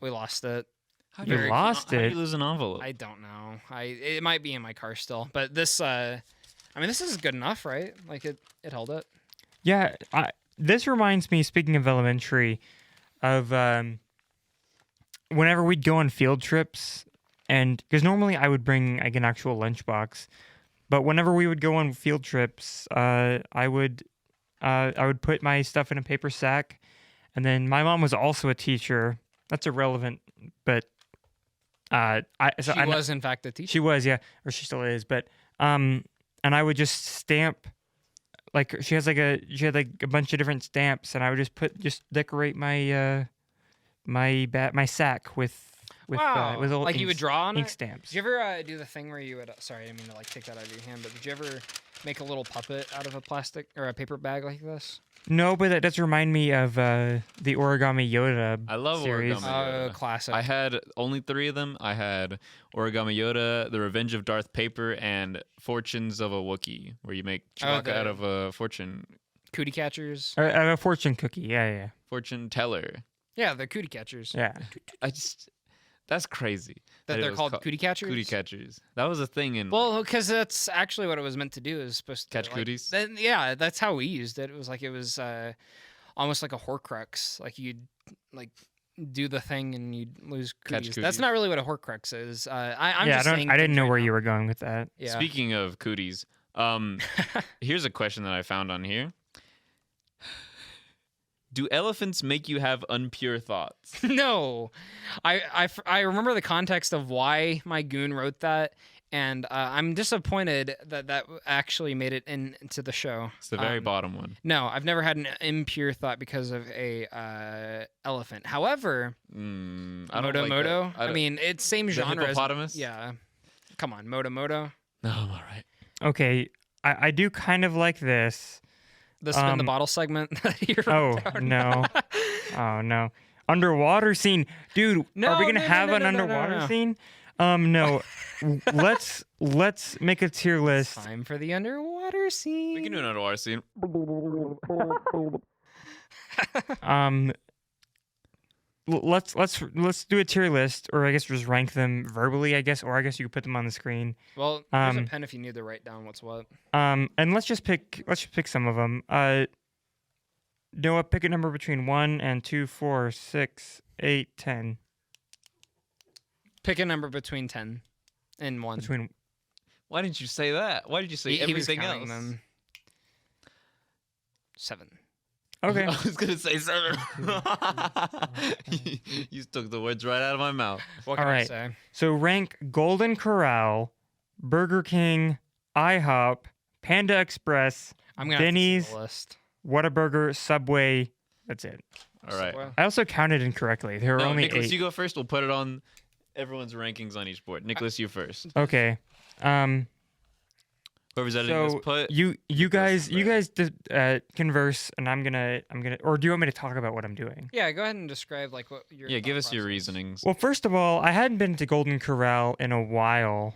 A: We lost it.
B: How
C: You lost
B: How do
C: it.
B: you lose an envelope?
A: I don't know. It might be in my car still, but this this is good enough, right? Like it held it.
C: Yeah, this reminds me, speaking of elementary, of whenever we'd go on field trips, and because normally I would bring like an actual lunchbox, but whenever we would go on field trips, I would put my stuff in a paper sack, and then my mom was also a teacher. That's irrelevant, but
A: She was in fact a teacher.
C: she was, yeah, or she still is, but and I would just stamp. Like she had a bunch of different stamps, and I would just decorate my my sack with
A: Wow.
C: little
A: Like you would draw on
C: ink
A: it?
C: stamps.
A: Did you ever do the thing where you would? Sorry, I didn't mean to like take that out of your hand, but did you ever make a little puppet out of a plastic or a paper bag like this?
C: No, but that does remind me of the Origami Yoda.
B: I love
C: series.
B: Origami Yoda.
A: Oh, classic.
B: I had only 3 of them. I had Origami Yoda, The Revenge of Darth Paper, and Fortunes of a Wookiee, where you make Chewbacca out of a fortune
A: Cootie catchers.
C: A fortune cookie. Yeah.
B: fortune teller.
A: Yeah, the cootie catchers.
C: Yeah.
B: That's crazy.
A: That
B: it
A: they're
B: was
A: called cootie catchers.
B: Cootie catchers. That was a thing in.
A: Well, because that's actually what it was meant to do. Is supposed to
B: Catch
A: like,
B: cooties?
A: Then, yeah, that's how we used it. It was almost like a Horcrux. Like you'd like do the thing and you'd lose
B: Catch
A: cooties. That's
B: cooties.
A: not really what a Horcrux is. I'm
C: yeah,
A: just saying
C: I didn't
A: things
C: know
A: right
C: where
A: now.
C: you were going with that.
A: Yeah.
B: Speaking of cooties, here's a question that I found on here. Do elephants make you have unpure thoughts?
A: No, I remember the context of why my goon wrote that, and I'm disappointed that actually made it into the show.
B: It's the very bottom one.
A: No, I've never had an impure thought because of a elephant. However,
B: I don't
A: Moto
B: like
A: Moto.
B: that.
A: I mean, it's same
B: The
A: genre.
B: hippopotamus?
A: Yeah, come on, Moto Moto.
B: No, I'm all right.
C: Okay, I do kind of like this.
A: The spin the bottle segment that you
C: Oh
A: wrote down.
C: no! Oh no! Underwater scene, dude. Are
A: No,
C: we gonna
A: no,
C: have
A: no,
C: an
A: no, no, no,
C: underwater
A: no.
C: scene? No. let's make a tier list.
A: Time for the underwater scene.
B: We can do an underwater scene.
C: Let's do a tier list, or I guess just rank them verbally. I guess, or I guess you could put them on the screen.
A: Well, there's a
C: Um,
A: pen if you need to write down what's what.
C: And let's just pick some of them. Noah, pick a number between 1 and 2, 4, 6, 8, 10.
A: Pick a number between 10 and 1.
C: Between
B: Why didn't you say that? Why did you say
A: He was
B: everything
A: counting
B: else?
A: them. 7.
C: okay.
B: I was gonna say 7. You took the words right out of my mouth.
A: What can I
C: Alright.
A: say?
C: So rank Golden Corral, Burger King, IHOP, Panda Express,
A: I'm gonna have to
C: Denny's.
A: see the list.
C: Whataburger, Subway. That's it.
B: All right.
A: So,
C: I also counted incorrectly. There were
B: No,
C: only
B: Nicholas,
C: 8.
B: you go first. We'll put it on everyone's rankings on each board. Nicholas, you first.
C: Okay.
B: Whoever's editing
C: So
B: this, put.
C: you
B: Nicholas
C: guys
B: there.
C: converse, and I'm gonna or do you want me to talk about what I'm doing?
A: yeah, go ahead and describe like what your
B: Yeah, give
A: thought
B: us your
A: process.
B: reasonings.
C: Well, first of all, I hadn't been to Golden Corral in a while.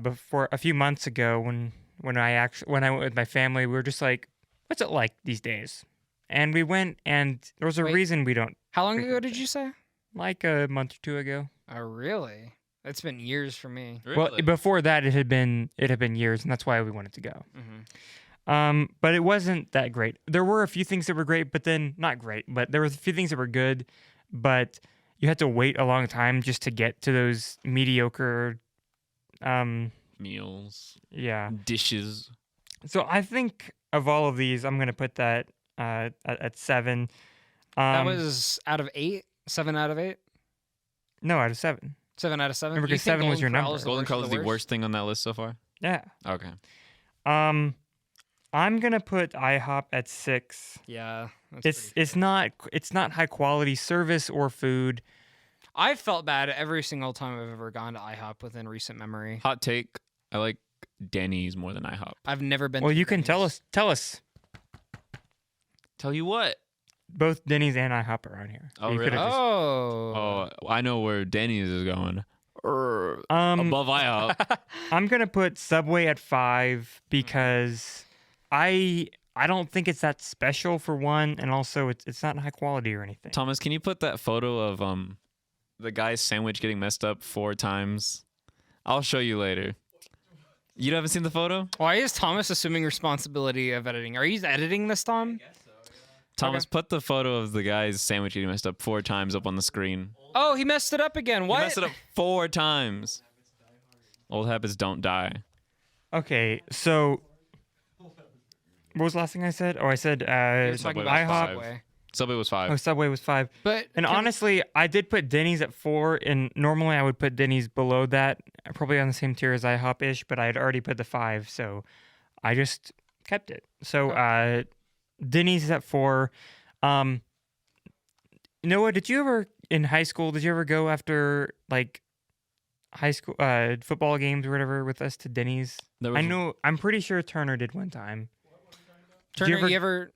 C: Before a few months ago, when I went with my family, we were just like, "What's it like these days?" And we went, and there was a
A: Wait.
C: reason we don't.
A: How long ago
C: frequent
A: did
C: it.
A: you say?
C: Like a month or 2 ago.
A: Oh, really? It's been years for me.
C: Well,
B: Really?
C: before that, it had been years, and that's why we wanted to go.
A: Hmm
C: But it wasn't that great. There were a few things that were great, but then not great. But there were a few things that were good, but you had to wait a long time just to get to those mediocre.
B: Meals,
C: Yeah.
B: dishes.
C: So I think of all of these, I'm gonna put that at 7.
A: That was out of 8. 7 out of 8.
C: No, out of 7.
A: 7 out of 7.
C: Remember,
A: You
C: 'cause
A: think
C: 7 was your
A: Golden Corral
C: number.
A: is the
B: Golden
A: worst
B: Corral
A: of
B: is
A: the
B: the worst thing on that list so far.
C: Yeah.
B: Okay.
C: I'm gonna put IHOP at 6.
A: Yeah, that's
C: It's not high quality service or food.
A: I've felt bad every single time I've ever gone to IHOP within recent memory.
B: Hot take. I like Denny's more than IHOP.
A: I've never been.
C: Well,
A: to
C: you can tell
A: Denny's.
C: us.
B: Tell you what.
C: Both Denny's and IHOP are on here.
B: Oh,
C: You
B: really?
C: could've just-
A: Oh.
B: Oh, I know where Denny's is going.
C: Um,
B: Above IHOP.
C: I'm gonna put Subway at 5 because I don't think it's that special for one, and also it's not high quality or anything.
B: Thomas, can you put that photo of the guy's sandwich getting messed up 4 times? I'll show you later. You haven't seen the photo?
A: Why is Thomas assuming responsibility of editing? Are you editing this, Tom?
B: Thomas, put the photo of the guy's sandwich getting messed up 4 times up on the screen.
A: Oh, he messed it up again.
B: He
A: What?
B: messed it up 4 times. Old habits don't die.
C: Okay, so what was the last thing I said? Oh, I said
A: He was talking about
C: IHOP.
A: Subway.
B: Subway was 5.
C: Oh, Subway was 5.
A: But
C: And honestly, I did put Denny's at 4, and normally I would put Denny's below that, probably on the same tier as IHOP-ish, but I had already put the 5, so I just kept it. So Denny's is at 4. Noah, did you ever, in high school, go after, like, high school football games or whatever with us to Denny's?
B: There was-
C: I'm pretty sure Turner did one time.
A: Turner,
C: you
A: you
C: ever-
A: ever?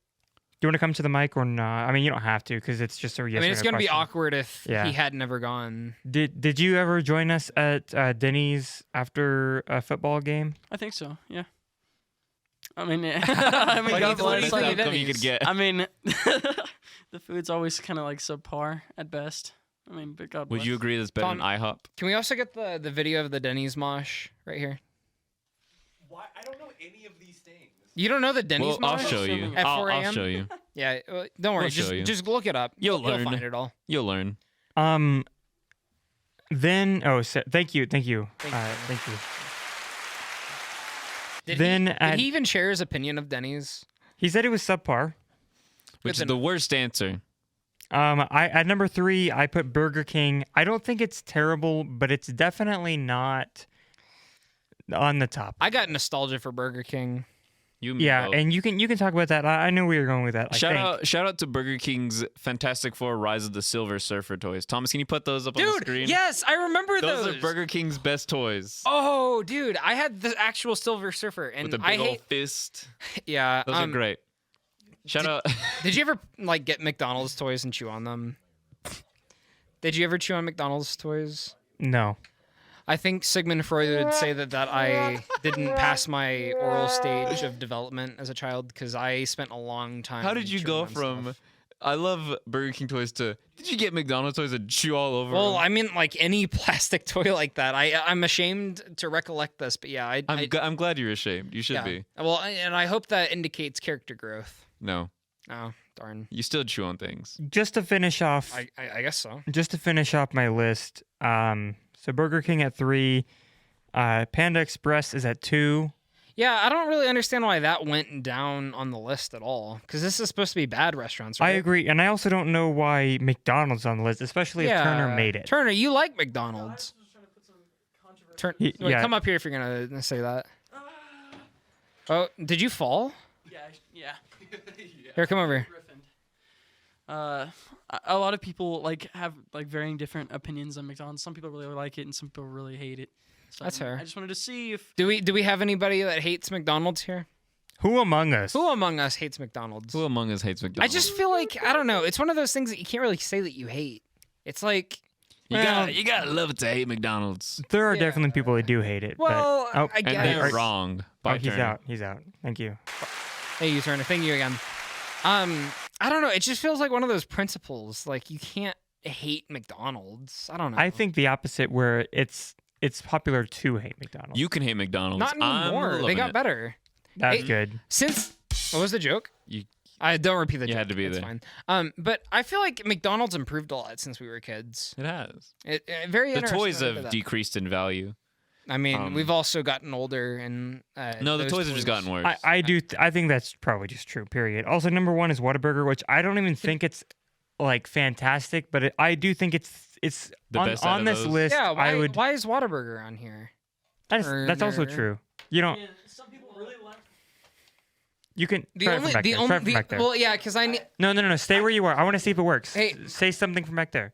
C: Do you want to come to the mic or not? I mean, you don't have to because it's just a yes
A: I mean,
C: or
A: it's
C: no
A: gonna be
C: question.
A: awkward if
C: Yeah.
A: he had never gone.
C: Did you ever join us at Denny's after a football game?
F: I think so. Yeah. I mean, I mean,
A: Like,
F: God
A: what do you
F: bless.
A: think
B: Best
A: of
B: outcome you
A: Denny's?
B: could get.
F: I mean, the food's always kind of like subpar at best. I mean, but God bless.
B: Would you agree that's better
A: Tom-
B: than IHOP?
A: Can we also get the video of the Denny's mosh right here?
D: Why? I don't know any of these things.
A: You don't know the Denny's
B: Well, I'll
A: mosh?
B: show you.
A: At 4
B: I'll
A: a.m.?
B: show you.
A: Yeah, don't worry.
B: We'll show you.
A: Just look it up.
B: You'll
A: You'll
B: learn.
A: find it all.
B: You'll learn.
C: Then thank you. Thank you.
A: Did
C: Then
A: he,
C: at-
A: did he even share his opinion of Denny's?
C: He said it was subpar.
B: Which is
A: Good
B: the worst answer.
C: I at number 3 I put Burger King. I don't think it's terrible, but it's definitely not on the top.
A: I got nostalgia for Burger King.
B: You and me
C: Yeah,
B: both.
C: and you can talk about that. I know where you're going with that. I think.
B: Shout out to Burger King's Fantastic Four Rise of the Silver Surfer toys. Thomas, can you put those up on the
A: Dude,
B: screen?
A: yes, I remember
B: Those
A: those.
B: are Burger King's best toys.
A: Oh, dude, I had the actual Silver Surfer, and
B: With a
A: I
B: big old
A: hate.
B: fist.
A: Yeah,
B: Those are great. Shout out.
A: Did you ever like get McDonald's toys and chew on them? Did you ever chew on McDonald's toys?
C: No.
A: I think Sigmund Freud would say that I didn't pass my oral stage of development as a child because I spent a long time.
B: How did you
A: chewing
B: go
A: on
B: from
A: stuff.
B: I love Burger King toys to did you get McDonald's toys and chew all over
A: Well,
B: them?
A: I mean, like any plastic toy like that. I'm ashamed to recollect this, but yeah,
B: I'm glad you're ashamed. You should
A: yeah.
B: be.
A: Well, and I hope that indicates character growth.
B: No.
A: Oh, darn.
B: You still chew on things.
C: Just to finish off,
A: I guess so.
C: my list. So Burger King at 3, Panda Express is at 2.
A: Yeah, I don't really understand why that went down on the list at all. Because this is supposed to be bad restaurants, right?
C: I agree, and I also don't know why McDonald's on the list, especially if Turner made it.
A: Turner, you like McDonald's. Wait,
C: Yeah.
A: come up here if you're gonna say that. Oh, did you fall?
F: Yeah.
A: Here, come over.
F: Griffined. A lot of people have varying different opinions on McDonald's. Some people really like it, and some people really hate it. So
A: That's fair.
F: I just wanted to see if
A: Do we have anybody that hates McDonald's here?
C: Who among us?
A: Who among us hates McDonald's?
B: Who among us hates
A: I
B: McDonald's?
A: just feel like I don't know. It's one of those things that you can't really say that you hate. It's like
B: you gotta love it to hate McDonald's.
C: There are
A: Yeah.
C: definitely people that do hate it.
A: well,
C: but,
A: I
B: And
A: guess.
B: they're
C: Are-
B: wrong. Bye,
C: he's
B: Turner.
C: out. He's out. Thank you.
A: Hey, you Turner. Thank you again. I don't know. It just feels like one of those principles. Like you can't hate McDonald's. I don't know.
C: I think the opposite, where it's popular to hate McDonald's.
B: You can hate McDonald's.
A: not
B: I'm
A: anymore. They
B: loving
A: got
B: it.
A: better.
C: That's
A: Hey,
C: good.
A: Since what was the joke?
B: You-
A: I don't repeat the joke.
B: You had to be
A: It's
B: there.
A: fine. But I feel like McDonald's improved a lot since we were kids.
B: It has.
A: Very
B: The
A: interesting.
B: toys
A: to look
B: have
A: at that.
B: decreased in value.
A: I mean, we've also gotten older, and
B: No, the
A: those
B: toys have just gotten worse.
C: I think that's probably just true. Period. Also, number one is Whataburger, which I don't even think it's like fantastic, but I do think it's
B: The best out
C: on
B: of
C: this
B: those.
C: list.
A: Yeah, why,
C: I
A: why is Whataburger on here?
C: that's also
A: Burger.
C: true. You don't.
F: Yeah, some people really like.
C: You can try it from back there. Try it from back there.
A: well, yeah, because I need.
C: No. Stay where you are. I want to see if it works.
A: Hey.
C: Say something from back there.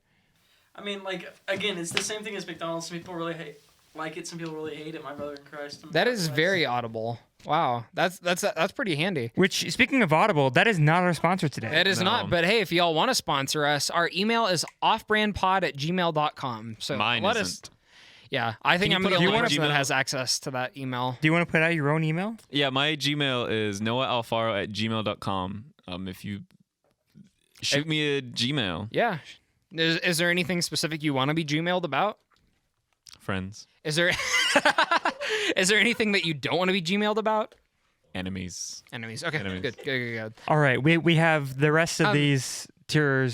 F: I mean, like again, it's the same thing as McDonald's. Some people really like it. Some people really hate it. My brother in Christ.
A: That is very audible. Wow, that's pretty handy.
C: Which, speaking of Audible, that is not our sponsor today.
A: It is
B: No.
A: not, but hey, if y'all want to sponsor us, our email is offbrandpod@gmail.com. So
B: Mine
A: let
B: isn't.
A: us. Yeah, I think
B: you
A: I'm
B: put
A: the
B: a
A: only
B: link
A: person that
B: Gmail?
A: has access to that email.
C: Do you want to put out your own email?
B: Yeah, my Gmail is noahalfaro@gmail.com. If you shoot me a Gmail,
A: Yeah. Is there anything specific you want to be Gmailed about?
B: friends,
A: Is there is there anything that you don't want to be Gmailed about?
B: enemies.
A: Enemies. Okay,
B: Enemies.
A: good.
C: All right, we have the rest of
A: Um,
C: these tier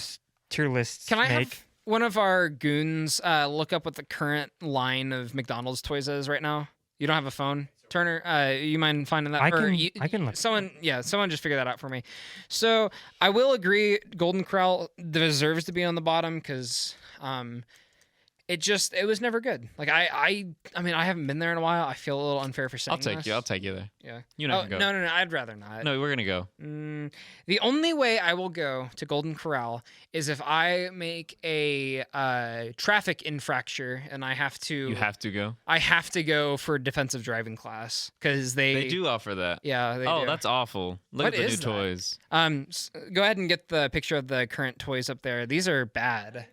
C: lists.
A: Can I
C: to make.
A: have one of our goons look up what the current line of McDonald's toys is right now? You don't have a phone, Turner. You mind finding that?
C: I
A: Or
C: can-
A: you-
C: I can look.
A: Someone just figure that out for me. So I will agree, Golden Corral deserves to be on the bottom because it was never good. Like I mean I haven't been there in a while. I feel a little unfair for saying
B: I'll take
A: this.
B: you. I'll take you there.
A: Yeah.
B: You never go.
A: No. I'd rather not.
B: No, we're gonna go.
A: The only way I will go to Golden Corral is if I make a traffic infraction and I have to.
B: You have to go.
A: I have to go for defensive driving class because
B: They do offer that.
A: Yeah. They
B: Oh,
A: do.
B: that's awful. Look
A: What
B: at the new
A: is that?
B: toys.
A: Go ahead and get the picture of the current toys up there. These are bad.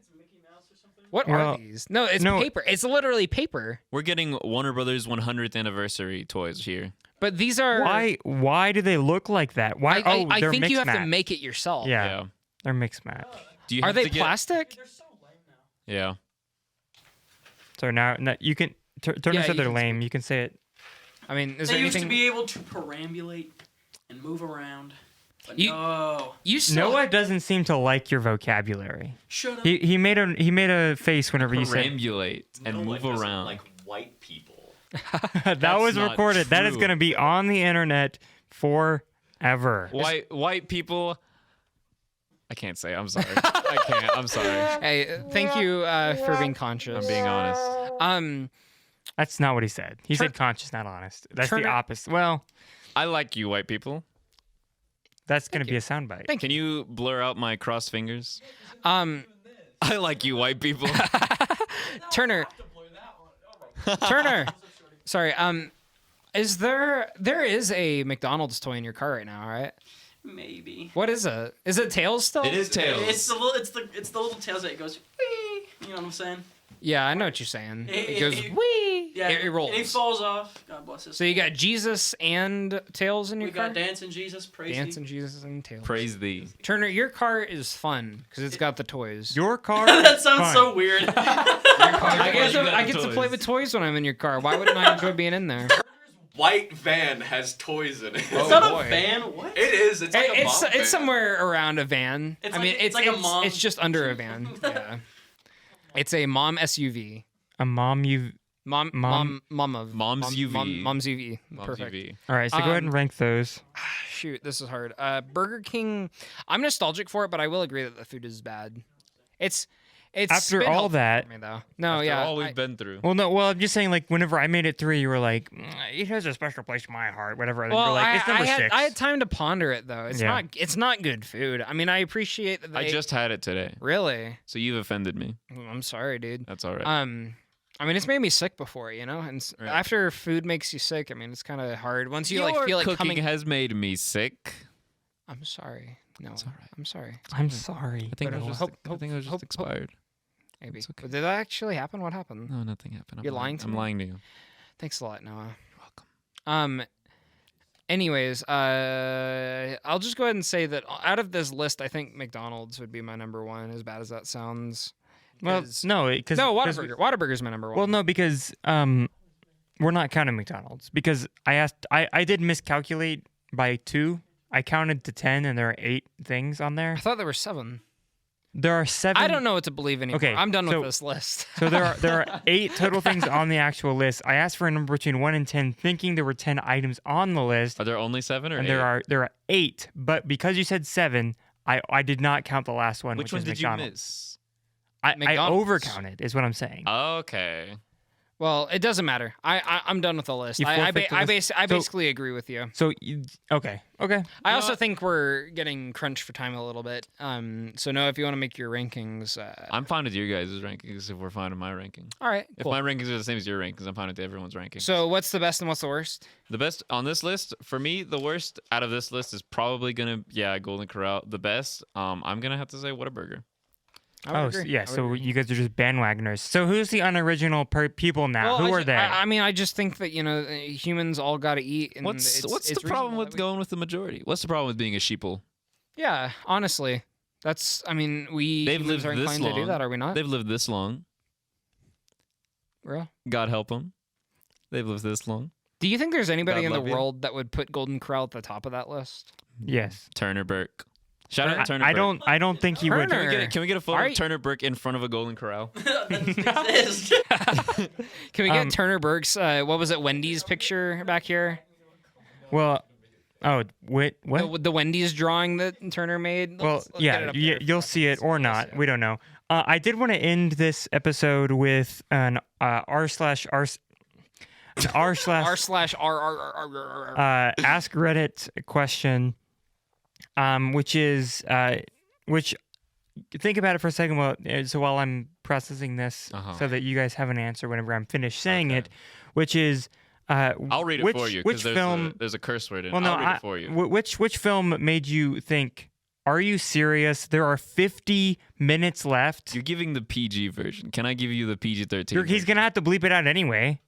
A: What
C: Well,
A: are these? No, it's
C: no.
A: paper. It's literally paper.
B: We're getting Warner Brothers 100th anniversary toys here.
A: But these are.
C: Why do they look like that? Why?
A: I
C: they're
A: think you
C: mixed
A: have to
C: match.
A: make it yourself.
C: Yeah, they're mixed match.
B: Do you
A: Are
B: have
A: they
B: to get-
A: plastic?
F: They're so lame now.
B: Yeah.
C: So now you can. Turner
A: Yeah,
C: said
A: you
C: they're
A: can say
C: lame. You can say it.
A: I mean, is
F: They
A: there
F: used
A: anything?
F: to be able to perambulate and move around. But
A: You-
F: no.
A: You still.
C: Noah doesn't seem to like your vocabulary.
F: Shut up.
C: He made a face whenever you said
B: Perambulate and
D: No one
B: move
D: doesn't
B: around.
D: like white people.
C: that was
B: not
C: recorded. That is
B: true.
C: going to be on the internet forever.
B: White people. I can't say. I'm sorry. I can't. I'm sorry.
A: Hey, thank you for being conscious.
B: I'm being honest.
C: That's not what he said. He said conscious, not honest. That's
A: Turner-
C: the opposite. Well,
B: I like you, white people.
C: that's going to be a soundbite.
B: Can you blur out my crossed fingers?
A: Um,
B: I like you, white people.
A: Turner. Turner. Sorry. There is a McDonald's toy in your car right now, right?
F: Maybe.
A: What is it? Is it Tails still?
B: It is tails.
F: It's the little tails that goes. Wee! You know what I'm saying?
A: Yeah, I know what you're saying. It goes
F: it-
A: wee.
F: Yeah.
A: It rolls.
F: And he falls off. God bless his.
A: So you got Jesus and Tails in your
F: we
A: car?
F: got dancing Jesus, praise
A: Dancing
F: thee.
A: Jesus and Tails.
B: Praise thee.
A: Turner, your car is fun because it's got the toys.
C: Your car.
F: That
C: is
F: sounds
C: fun.
F: so weird.
A: I get,
B: you got
A: I
B: the
A: get to play
B: toys.
A: with toys when I'm in your car. Why wouldn't I enjoy being in there?
D: White van has toys in it.
F: It's not
A: boy.
F: a van. What?
D: It is. It's like a mom van.
A: It's somewhere around a van.
F: It's
A: I
F: like-
A: mean,
F: it's like a mom-
A: it's just under a van. Yeah. It's a mom SUV.
C: A mom you.
A: Mom's
B: Mom's
A: Mom's
B: UV.
A: UV.
B: Mom's
A: Perfect.
B: UV.
C: All right, so go ahead and rank those.
A: Shoot, this is hard. Burger King. I'm nostalgic for it, but I will agree that the food is bad. It's
C: After
A: been
C: all
A: helpful
C: that-
A: for me, though. No,
B: After
A: yeah.
B: all we've been through.
C: Well, no. Well, I'm just saying, like, whenever I made it 3, you were like, it has a special place in my heart, whatever. And
A: well,
C: you're like, it's number 6.
A: I had time to ponder it though.
C: Yeah.
A: It's not good food. I mean, I appreciate that.
B: I just had it today,
A: really.
B: so you've offended me.
A: I'm sorry, dude.
B: That's all right.
A: I mean, it's made me sick before, you know. And
B: Right.
A: after food makes you sick, I mean, it's kind of hard. Once you
B: Your
A: like feel it
B: cooking
A: coming.
B: has made me sick.
A: I'm sorry. No,
B: It's all right.
A: I'm sorry.
C: I'm sorry.
B: I think
A: But
B: it was just,
A: hope-
B: I think it was just
A: hope-
B: expired.
A: Maybe.
B: It's okay.
A: Did that actually happen? What happened?
B: No, nothing happened.
A: You're lying to
B: I'm
A: me?
B: lying to you.
A: Thanks a lot, Noah.
B: You're welcome.
A: Anyways, I'll just go ahead and say that out of this list, I think McDonald's would be my number one. As bad as that sounds.
C: Well,
A: 'Cause-
C: no, because
A: No, Whataburger. Whataburger's my number one.
C: Well, no, because we're not counting McDonald's because I did miscalculate by 2. I counted to 10 and there are 8 things on there.
A: I thought there were 7.
C: There are 7.
A: I don't know what to believe anymore.
C: Okay,
A: I'm done
C: so-
A: with this list.
C: So there are 8 total things on the actual list. I asked for a number between 1 and 10, thinking there were 10 items on the list,
B: Are there only 7 or
C: and
B: 8?
C: there are 8. But because you said 7, I did not count the last one,
B: Which
C: which
B: one
C: is
B: did you
C: McDonald's.
B: miss?
C: I
A: McDonald's.
C: overcounted, is what I'm saying.
B: Okay.
A: Well, it doesn't matter. I'm done with the list.
C: You forfeit the list.
A: I
C: So-
A: basically agree with you.
C: So okay.
A: I also think we're getting crunched for time a little bit. So Noah, if you want to make your rankings,
B: I'm fine with your guys' rankings if we're fine with my ranking.
A: all right,
B: If
A: cool.
B: my rankings are the same as your rankings, I'm fine with everyone's rankings.
A: So what's the best and what's the worst?
B: The best on this list, for me, the worst out of this list is probably gonna, Golden Corral. The best, I'm gonna have to say Whataburger.
A: I would
C: Oh,
A: agree.
C: yeah.
A: I would
C: So
A: agree.
C: you guys are just bandwagoners. So who's the unoriginal people now?
A: Well,
C: Who are they?
A: I mean, I just think that humans all got to eat. And
B: What's
A: it's
B: the problem
A: reasonable
B: with
A: that we-
B: going with the majority? What's the problem with being a sheeple?
A: Yeah, honestly, that's. I mean, we
B: They've
A: humans
B: lived
A: are
B: this
A: inclined to do
B: long.
A: that, are we not?
B: They've lived this long.
A: Real?
B: God help them. They've lived this long.
A: Do you think there's anybody
B: God
A: in the
B: love you.
A: world that would put Golden Corral at the top of that list?
C: Yes.
B: Turner Burke. Shout out Turner
C: I
B: Burke.
C: don't think he would.
A: Turner.
B: Can we get a photo
A: Are
B: of Turner Burke in front of a Golden Corral?
A: Can we get Turner Burke's? What was it? Wendy's picture back here.
C: Well, oh wait, what?
A: The Wendy's drawing that Turner made.
C: Well,
A: Let's get
C: yeah,
A: it up there.
C: you'll see it or not. We don't know. I did want to end this episode with an r/r slash
A: R slash R.
C: ask Reddit question, which think about it for a second. While I'm processing this, so that you guys have an answer whenever I'm finished saying it, which is.
B: I'll read it for you
C: Which
B: because there's,
C: film?
B: there's a curse word in it.
C: Well, no,
B: I'll read it for you.
C: Which film made you think? Are you serious? There are 50 minutes left.
B: You're giving the PG version. Can I give you the PG-13?
C: He's gonna have to bleep it out anyway.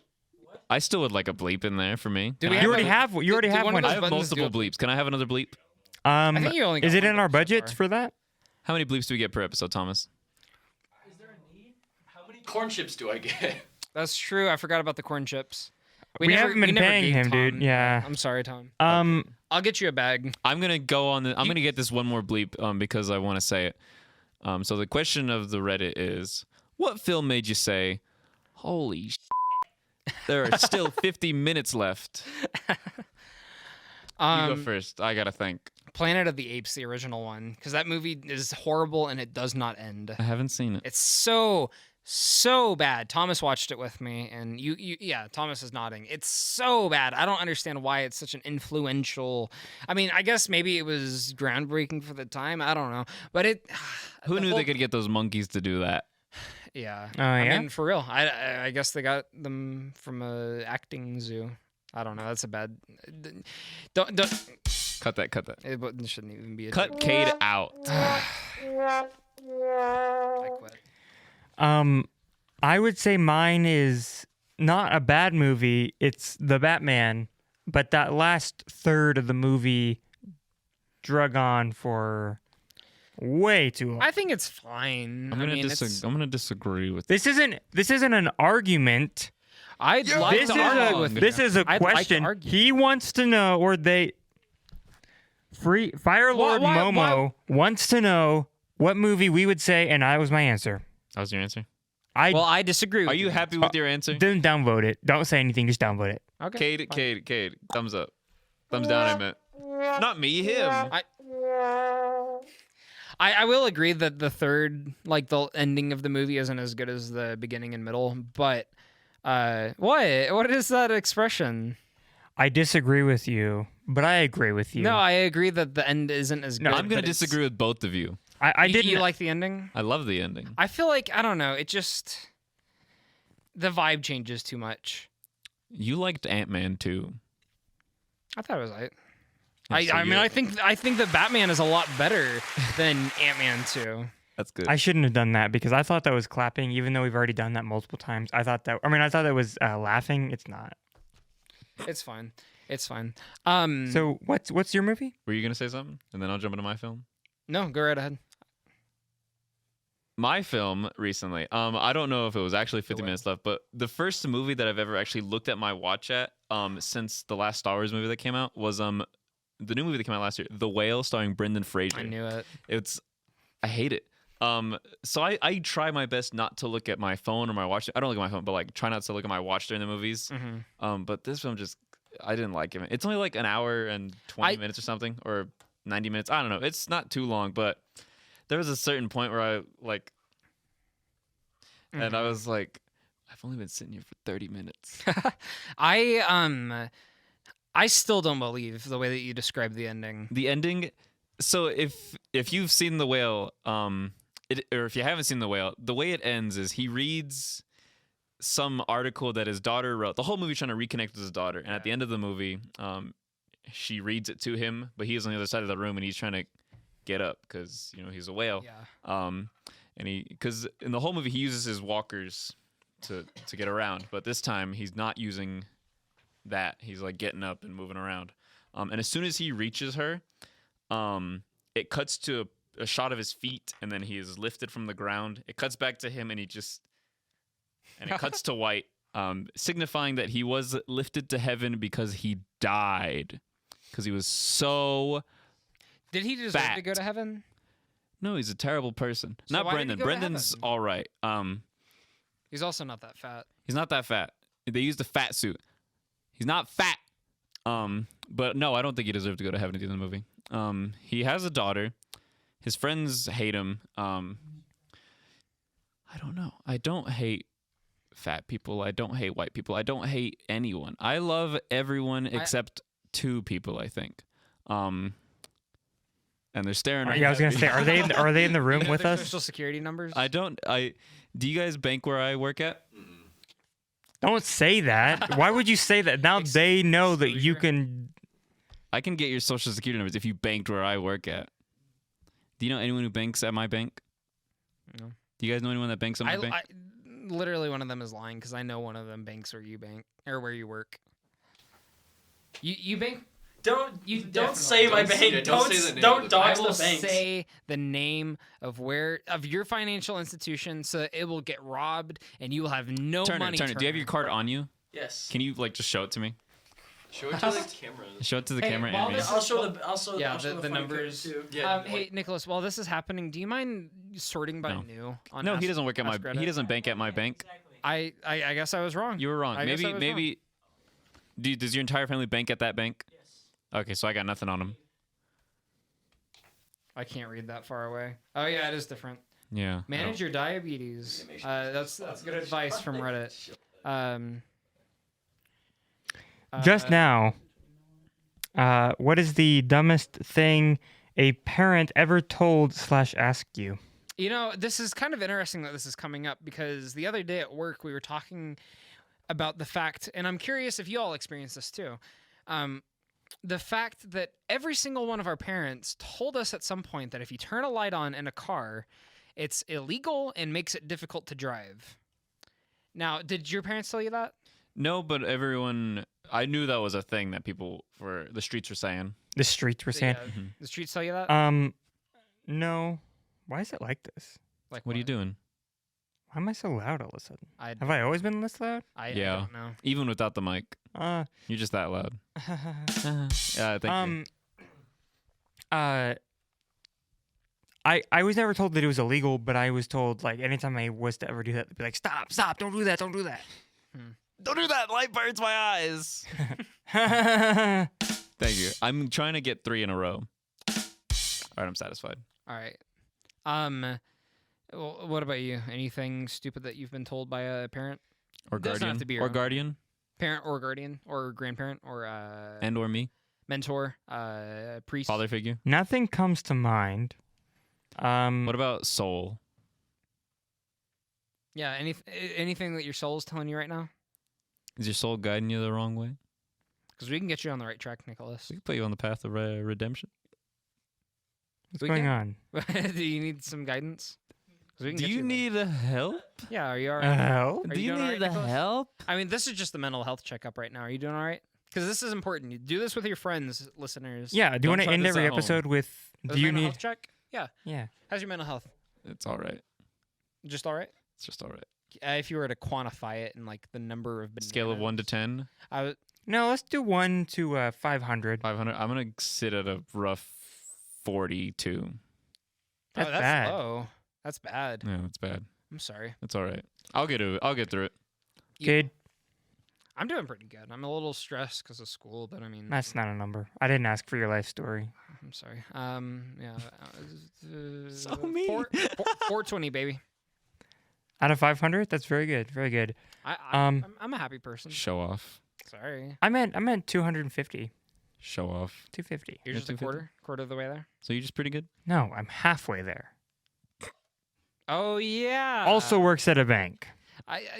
B: I still would like a bleep in there for me.
A: Do
B: Can
A: we
B: I
C: You
A: have
C: already
A: a-
C: have. You already
A: do
C: have
A: one of
C: one.
B: I
A: those
B: have
A: buttons
B: multiple
A: do
B: bleeps. Can I have another bleep?
A: think you only got
C: Is it
A: one
C: in our
A: bleep so
C: budgets
A: far.
C: for that?
B: How many bleeps do we get per episode, Thomas?
D: How many corn chips do I get?
A: That's true. I forgot about the corn chips.
C: We haven't been
A: never
C: paying
A: gave
C: him, dude.
A: Tom-
C: Yeah.
A: I'm sorry, Tom.
C: Um.
A: I'll get you a bag.
B: I'm gonna go on. I'm gonna get this one more bleep because I want to say it. So the question of the Reddit is, what film made you say, "Holy there are still 50 minutes left"? You go first. I gotta think.
A: Planet of the Apes, the original one, because that movie is horrible and it does not end.
B: I haven't seen it.
A: It's so bad. Thomas watched it with me, and yeah, Thomas is nodding. It's so bad. I don't understand why it's such an influential. I mean, I guess maybe it was groundbreaking for the time. I don't know, but it.
B: Who
A: the
B: knew
A: whole-
B: they could get those monkeys to do that?
A: Yeah.
C: Oh,
A: I
C: yeah?
A: mean, for real. I guess they got them from a acting zoo. I don't know. That's a bad. Don't.
B: Cut that.
A: It shouldn't even be a
B: Cut
A: joke.
B: Cade out.
A: I quit.
C: I would say mine is not a bad movie. It's the Batman, but that last third of the movie drug on for way too long.
A: I think it's fine.
B: I'm gonna
A: it's-
B: I'm gonna disagree with.
C: This isn't an argument.
A: I'd like
C: This
A: to
C: is
A: argue
C: a
A: with
C: this
A: you.
C: is a
A: I'd like to
C: question.
A: argue.
C: He wants to know, or they. Fire Lord
A: why-
C: Momo wants to know what movie we would say, and that was my answer.
B: That was your answer.
C: I
A: Well, I disagree.
B: Are
A: with
B: you happy with your answer?
C: didn't downvote it. Don't say anything. Just downvote it.
A: Okay.
B: Cade. Thumbs up. Thumbs down. I meant. Not me. Him.
A: I will agree that the third, like the ending of the movie, isn't as good as the beginning and middle. But what is that expression?
C: I disagree with you, but I agree with you.
A: No, I agree that the end isn't as good.
C: No,
B: I'm gonna
A: but it's-
B: disagree with both of you.
C: I didn't.
A: You like the ending?
B: I love the ending.
A: I feel like I don't know. It just the vibe changes too much.
B: You liked Ant-Man too.
A: I thought it was right.
B: Yeah, so
A: I mean,
B: you're-
A: I think that Batman is a lot better than Ant-Man 2.
B: That's good.
C: I shouldn't have done that because I thought that was clapping, even though we've already done that multiple times. I thought that was laughing. It's not.
A: It's fine. It's fine.
C: So what's your movie?
B: Were you gonna say something? And then I'll jump into my film.
A: No, go right ahead.
B: my film recently. I don't know if it was actually 50 minutes left, but the first movie that I've ever actually looked at my watch at since the last Star Wars movie that came out was the new movie that came out last year, The Whale, starring Brendan Fraser.
A: I knew it.
B: I hate it. So I try my best not to look at my phone or my watch. I don't look at my phone, but like try not to look at my watch during the movies. But this film I didn't like it. It's only like an hour and 20 minutes or something, or 90 minutes. I don't know. It's not too long, but there was a certain point where I like, and I was like, I've only been sitting here for 30 minutes.
A: I still don't believe the way that you described the ending.
B: The ending. So if you've seen The Whale, or if you haven't seen The Whale, the way it ends is he reads some article that his daughter wrote. The whole movie trying to reconnect with his daughter, and at the end of the movie, she reads it to him, but he's on the other side of the room and he's trying to get up because he's a whale.
A: Yeah.
B: And because in the whole movie he uses his walkers to get around, but this time he's not using that. He's like getting up and moving around. And as soon as he reaches her, it cuts to a shot of his feet, and then he is lifted from the ground. It cuts back to him, and it cuts to white, signifying that he was lifted to heaven because he died, because he was so.
A: Did he deserve
B: fat.
A: to go to heaven?
B: No, he's a terrible person.
A: So
B: Not
A: why did he
B: Brendan.
A: go to
B: Brendan's
A: heaven?
B: all right.
A: He's also not that fat.
B: He's not that fat. They used a fat suit. He's not fat. But no, I don't think he deserved to go to heaven at the end of the movie. He has a daughter. His friends hate him. I don't know. I don't hate fat people. I don't hate white people. I don't hate anyone. I love everyone except two people, I think. And they're staring right
C: Yeah, I was
B: at
C: gonna
B: me.
C: say, are they in the room with
A: Their
C: us?
A: Social security numbers.
B: Do you guys bank where I work at?
C: Don't say that. Why would you say that? Now they know that you can.
B: I can get your social security numbers if you banked where I work at. Do you know anyone who banks at my bank?
A: No.
B: Do you guys know anyone that banks at my bank?
A: Literally, one of them is lying because I know one of them banks where you bank or where you work. You bank.
F: Don't
A: definitely
F: say my
D: don't
F: bank.
D: say- yeah, don't say the name
F: Don't
D: of the
A: I
F: dox
A: will
F: the banks.
A: say the name of your financial institution, so it will get robbed and you will have no money.
B: Turner, do you have your card on you?
F: Yes.
B: Can you just show it to me?
D: Show it to the camera.
B: Show it to the
A: Hey,
B: camera
A: while
B: and me.
A: this-
F: I'll show the. Also,
A: Yeah,
F: I'll show
A: the
F: funny
A: numbers.
F: code, too.
D: Yeah.
A: Hey Nicholas, while this is happening, do you mind sorting by
B: No.
A: new? On
B: No,
A: Ask-
B: he doesn't work at
A: Ask
B: my.
A: Reddit?
B: He doesn't bank at my bank.
A: I guess I was wrong.
B: You were wrong.
A: I guess I was
B: Maybe. Does your entire family bank at that bank? Yes. Okay, so I got nothing on them.
A: I can't read that far away. Oh yeah, it is different.
B: Yeah.
A: Manage your diabetes. That's good advice from Reddit.
C: Just now, what is the dumbest thing a parent ever told / asked you?
A: You know, this is kind of interesting that this is coming up because the other day at work we were talking about the fact, and I'm curious if you all experience this too, the fact that every single one of our parents told us at some point that if you turn a light on in a car, it's illegal and makes it difficult to drive. Now, did your parents tell you that?
B: No, but everyone. I knew that was a thing that people for the streets were saying.
C: The streets were saying.
A: The streets tell you that?
C: No. Why is it like this?
A: Like
B: What are you doing?
C: Why am I so loud all of a sudden?
A: I
C: Have I always been this loud?
B: Yeah.
A: I don't know.
B: Even without the mic,
C: Uh,
B: you're just that loud. Yeah, thank you.
C: I was never told that it was illegal, but I was told like anytime I was to ever do that, they'd be like, stop, don't do that.
B: Don't do that. Light burns my eyes. Thank you. I'm trying to get 3 in a row. All right, I'm satisfied.
A: All right. Well, what about you? Anything stupid that you've been told by a parent?
B: Or
A: Doesn't
B: guardian.
A: have to be your
B: Or
A: own.
B: guardian.
A: Parent or guardian or grandparent or
B: And or me.
A: mentor, priest.
B: Father figure.
C: Nothing comes to mind.
B: What about soul?
A: Yeah, anything that your soul is telling you right now?
B: Is your soul guiding you the wrong way?
A: Because we can get you on the right track, Nicholas.
B: We can put you on the path of redemption.
C: What's
A: we
C: going
A: can.
C: on?
A: Do you need some guidance? 'Cause we can
B: Do
A: get
B: you
A: there.
B: need help?
A: Yeah, are you all right?
C: Help?
A: Are
B: Do
A: you
B: you
A: doing all
B: need
A: right, Nicholas?
B: help?
A: I mean, this is just the mental health checkup right now. Are you doing all right? Because this is important. You do this with your friends, listeners.
C: Yeah. Do you
B: Don't
C: want to
B: try
C: end
B: this
C: every
B: at home.
C: episode with?
A: A
C: Do you
A: mental
C: need?
A: health check? Yeah.
C: Yeah.
A: How's your mental health?
B: It's all right.
A: Just all right.
B: It's just all right.
A: If you were to quantify it in like the number of bananas,
B: Scale of 1 to 10,
A: I would.
C: No, let's do 1 to 500.
B: 500. I'm gonna sit at a rough 42.
C: That's
A: that's
C: bad.
A: low. That's bad.
B: Yeah, it's bad.
A: I'm sorry.
B: It's all right. I'll get through it.
C: Cade,
A: I'm doing pretty good. I'm a little stressed because of school, but I mean,
C: that's not a number. I didn't ask for your life story.
A: I'm sorry. Yeah.
B: So mean.
A: 420, baby.
C: Out of 500, that's very good. Very good.
A: I'm a happy person.
B: Show off.
A: Sorry.
C: I meant 250.
B: Show off.
C: 250.
A: You're just a
B: 250?
A: quarter of the way there.
B: So you're just pretty good.
C: No, I'm halfway there.
A: Oh yeah.
C: Also works at a bank.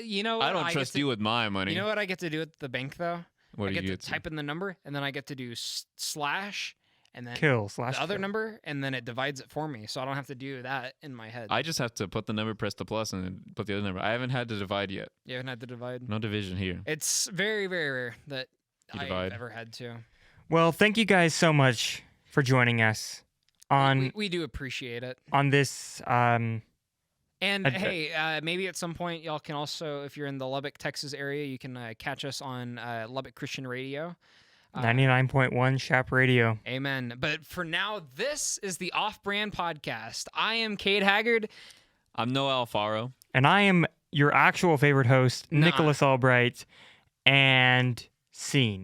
A: You know what?
B: I don't
A: get
B: trust
A: to-
B: you with my money.
A: You know what I get to do at the bank though?
B: what
A: I
B: do
A: get
B: you
A: to
B: get?
A: type in the number, and then I get to do slash, and then
C: Kill slash
A: the other
C: kill.
A: number, and then it divides it for me, so I don't have to do that in my head.
B: I just have to put the number, press the plus, and then put the other number. I haven't had to divide yet.
A: You haven't had to divide.
B: No division here.
A: It's very, very rare that
B: You
A: I've
B: divide.
A: ever had to.
C: Well, thank you guys so much for joining us on
A: We do appreciate it.
C: on this.
A: And
C: I'd-
A: hey, maybe at some point y'all can also, if you're in the Lubbock, Texas area, you can catch us on Lubbock Christian Radio.
C: 99.1 Shop Radio.
A: Amen. But for now, this is the Off-Brand Podcast. I am Cade Haggard.
B: I'm no Alfaro.
C: And I am your actual favorite host,
A: Nuh-uh.
C: Nicholas Allbright, and scene.